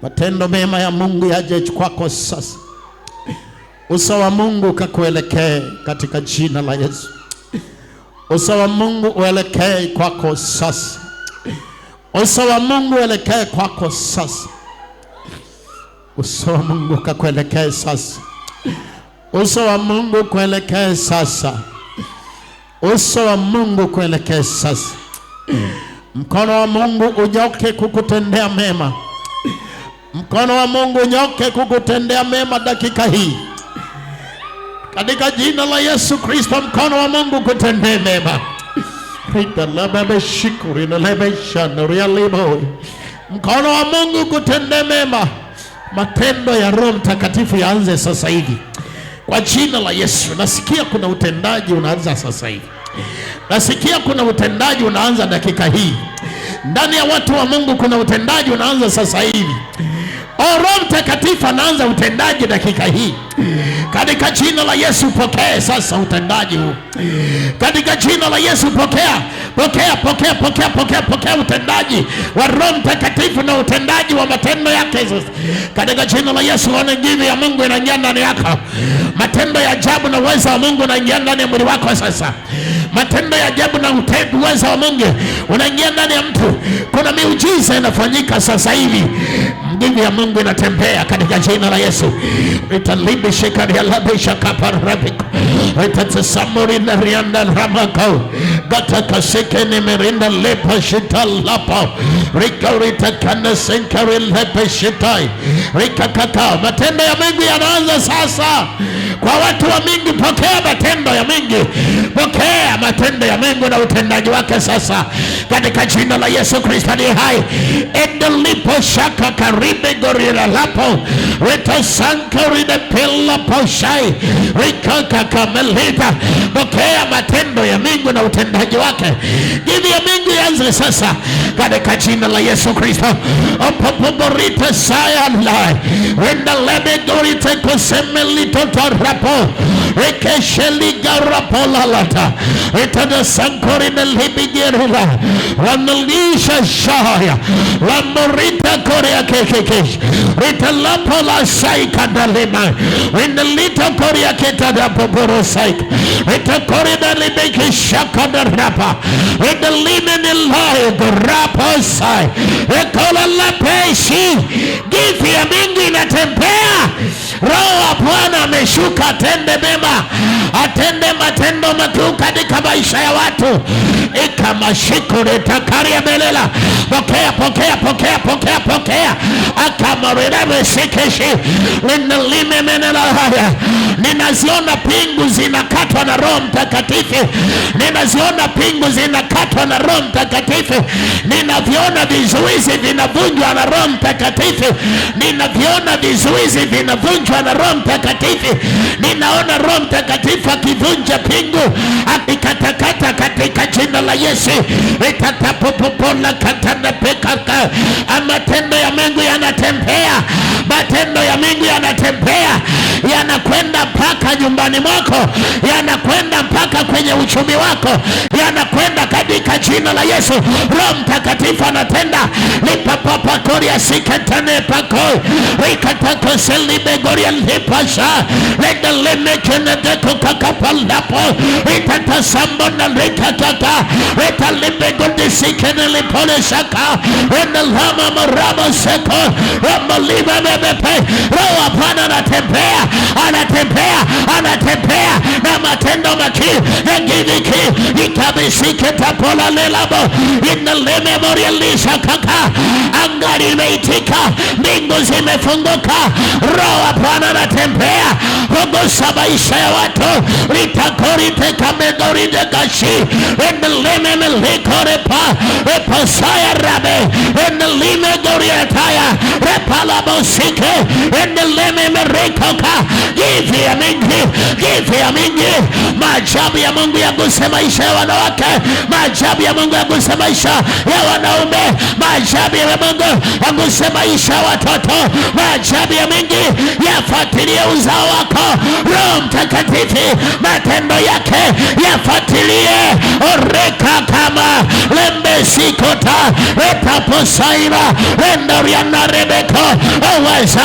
Matendo mema ya Mungu yaje kwako sasa. Uso wa Mungu kakuelekee katika jina la Yesu. Uso wa Mungu uelekee kwako sasa. Uso wa Mungu uelekee kwako sasa. Uso wa Mungu kakuelekee sasa. Uso wa Mungu kuelekea sasa. Uso wa Mungu kuelekea sasa. Mkono wa Mungu unyoke kukutendea mema. Mkono wa Mungu unyoke kukutendea mema dakika hii. Katika jina la Yesu Kristo, mkono wa Mungu kutendea mema. Mkono wa Mungu kutendea mema. Matendo ya Roho Mtakatifu yaanze sasa hivi. Kwa jina la Yesu. Nasikia kuna utendaji unaanza sasa hivi. Nasikia kuna utendaji unaanza dakika hii. Ndani ya watu wa Mungu kuna utendaji unaanza sasa hivi. Roho Mtakatifu anaanza utendaji dakika hii. Katika jina la Yesu pokea sasa utendaji huu. Katika jina la Yesu pokea utendaji wa Roho Mtakatifu na utendaji wa matendo yake sasa. Katika jina la Yesu, nguvu ya Mungu inaingia ndani yako. Matendo ya ajabu na uwezo wa Mungu unaingia ndani ya mwili wako sasa. Matendo ya ajabu na uwezo wa Mungu unaingia ndani ya mtu. Kuna miujiza inafanyika sasa hivi. Nguvu ya Mungu inatembea katika jina la Yesu. Italibi shikaria labisha kaparabiko. Itasamuri na rianda ramako. Gata kasike ni merinda lepa shita lapo. Rika kana senkari lepa shitai. Rika kaka. Matendo ya Mungu yanaanza sasa. Kwa watu wa Mungu, pokea matendo ya Mungu. Pokea matendo ya Mungu na utendaji wake sasa. Katika jina la Yesu Kristo ni hai. Endelipo shaka karibe gorila lapo. Rita sankari de pilla poshai. Rika kakamelita. Pokea matendo ya Mungu na utendaji wake. Give ya Mungu yanze sasa. Katika jina la Yesu Kristo. Opopoborita saya lai. Renda lebe gorita kosemelito rapo. Rekesheli garapo lalata. Itada sankori na libigerila. Ranalisha shaya. Lamorita korea kekekesh. Rita lapo la saika dalema. Rinalita korea ketada poporo saika. Rita korea da libeke shaka da rapa. Rita lime nilai rapo sai. Rekola la peshi. Gifi ya mingi inatembea. Roho wa Bwana ameshuka. Atende mema, atende matendo makuu katika maisha ya watu. Ikamashikure takaria belela. Pokea. Akamarebe sikeshi. Linalime menela haya. Ninaziona pingu zinakatwa na Roho Mtakatifu. Ninaziona pingu zinakatwa na Roho Mtakatifu. Ninaviona vizuizi vinavunjwa na Roho Mtakatifu. Ninaviona vizuizi vinavunjwa na Roho Mtakatifu. Ninaona Roho Mtakatifu akivunja pingu, akikatakata katika jina la Yesu. Itatapopopola katana pekaka. Matendo ya Mungu yanatembea. Matendo ya Mungu yanatembea. Yanakwenda mpaka nyumbani mwako. Yanakwenda mpaka kwenye uchumi wako. Yanakwenda katika jina la Yesu. Roho Mtakatifu anatenda. Lipapapa koria sikatane pako. Rikatako selibe goria lipasha. Lenda lemekene deko kakapalapo. Ritata sambona rikataka. Rita libe gondi sikene lipole shaka. Renda lama marama seko. Rama liba bebepe. Roho Bwana anatembea na matendo makuu ngiviki ikabisike tapola lelabo inaleme morialisha kaka. Anga limeitika, mbingu zimefunguka. Roho Bwana anatembea kugusa maisha ya watu. Litakorite kamedoride gashi inaleme melikorepa repasaya rabe inalime goriataya repalabo sike inaleme merikoka. Give ya mingi. Maajabu ya Mungu yaguse maisha ya wanawake. Maajabu ya Mungu yaguse maisha ya wanaume. Maajabu ya Mungu yaguse maisha ya watoto. Maajabu ya mingi yafuatilie uzao wako. Roho Mtakatifu matendo yake yafuatilie. Oreka kama lembe sikota etaposaira endoriana rebeko. Oweza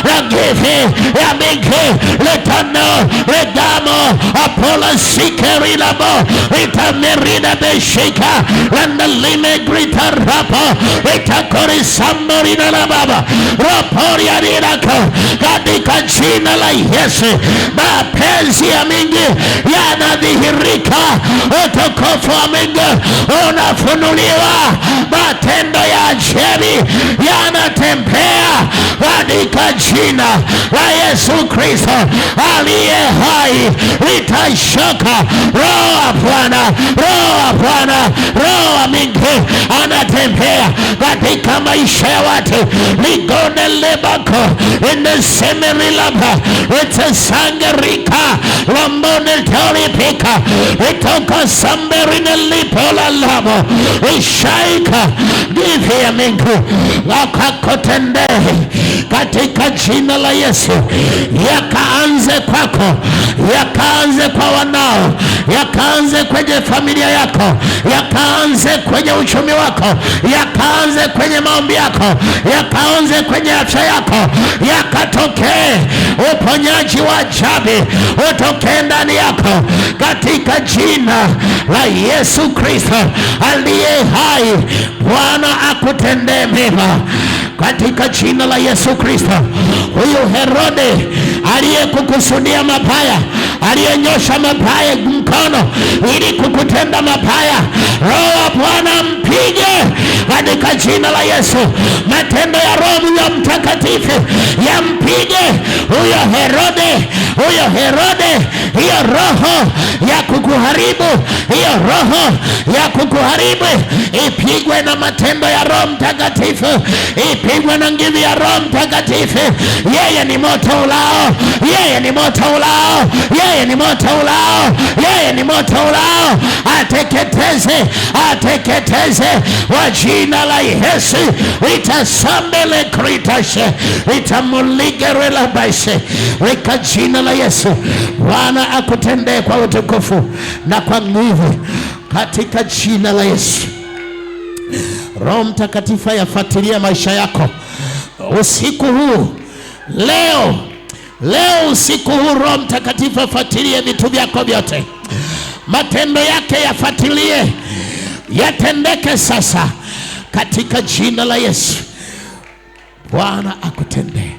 ragifi ya mingi letano regamo apola sikerilabo itamerina beshika landa lime grita rapo itakori samborina la baba rapori ya rinako katika jina la Yesu. Mapenzi ya mingi yanadhihirika. Utukufu wa Mungu unafunuliwa. Matendo ya ajabu yanatembea katika jina la Yesu Kristo aliye hai. Litashuka Roho wa Bwana. Roho wa Mungu anatembea katika maisha ya watu. Ligone lebako inesemeri laba itasangerika lambone toripika itoko samberine lipola labo ishaika. Give ya Mungu ulimwengu wakakutendee katika jina la Yesu. Yakaanze kwako, yakaanze kwa wanao, yakaanze kwenye familia yako, yakaanze kwenye uchumi wako, yakaanze kwenye maombi yako, yakaanze kwenye afya yako, yakatokee uponyaji wa ajabu utokee ndani yako katika jina la Yesu Kristo aliye hai. Bwana akutendee mema katika jina la Yesu Kristo. Huyu Herode aliyekukusudia mabaya, aliyenyosha mabaya mkono ili kukutenda mabaya, Roho wa Bwana mpige katika jina la Yesu. Matendo ya Roho ya Mtakatifu yampige huyo Herode, huyo Herode. Hiyo roho ya kukuharibu, hiyo roho ya kukuharibu ipigwe na matendo ya Roho Mtakatifu, ipigwe na nguvu ya Roho Mtakatifu. Yeye ni moto ulao, yeye ni moto ulao, yeye ni moto ulao, yeye ni moto ulao. Ateketeze, ateketeze kwa jina la Yesu. Itasambele kritashe, itamuligerela baishe kwa jina la Yesu. Bwana akutendee kwa utukufu na kwa nguvu katika jina la Yesu. Roho Mtakatifu yafuatilia maisha yako usiku huu. Leo usiku huu Roho Mtakatifu afuatilie vitu vyako vyote. Matendo yake yafuatilie, yatendeke sasa katika jina la Yesu. Bwana akutendee.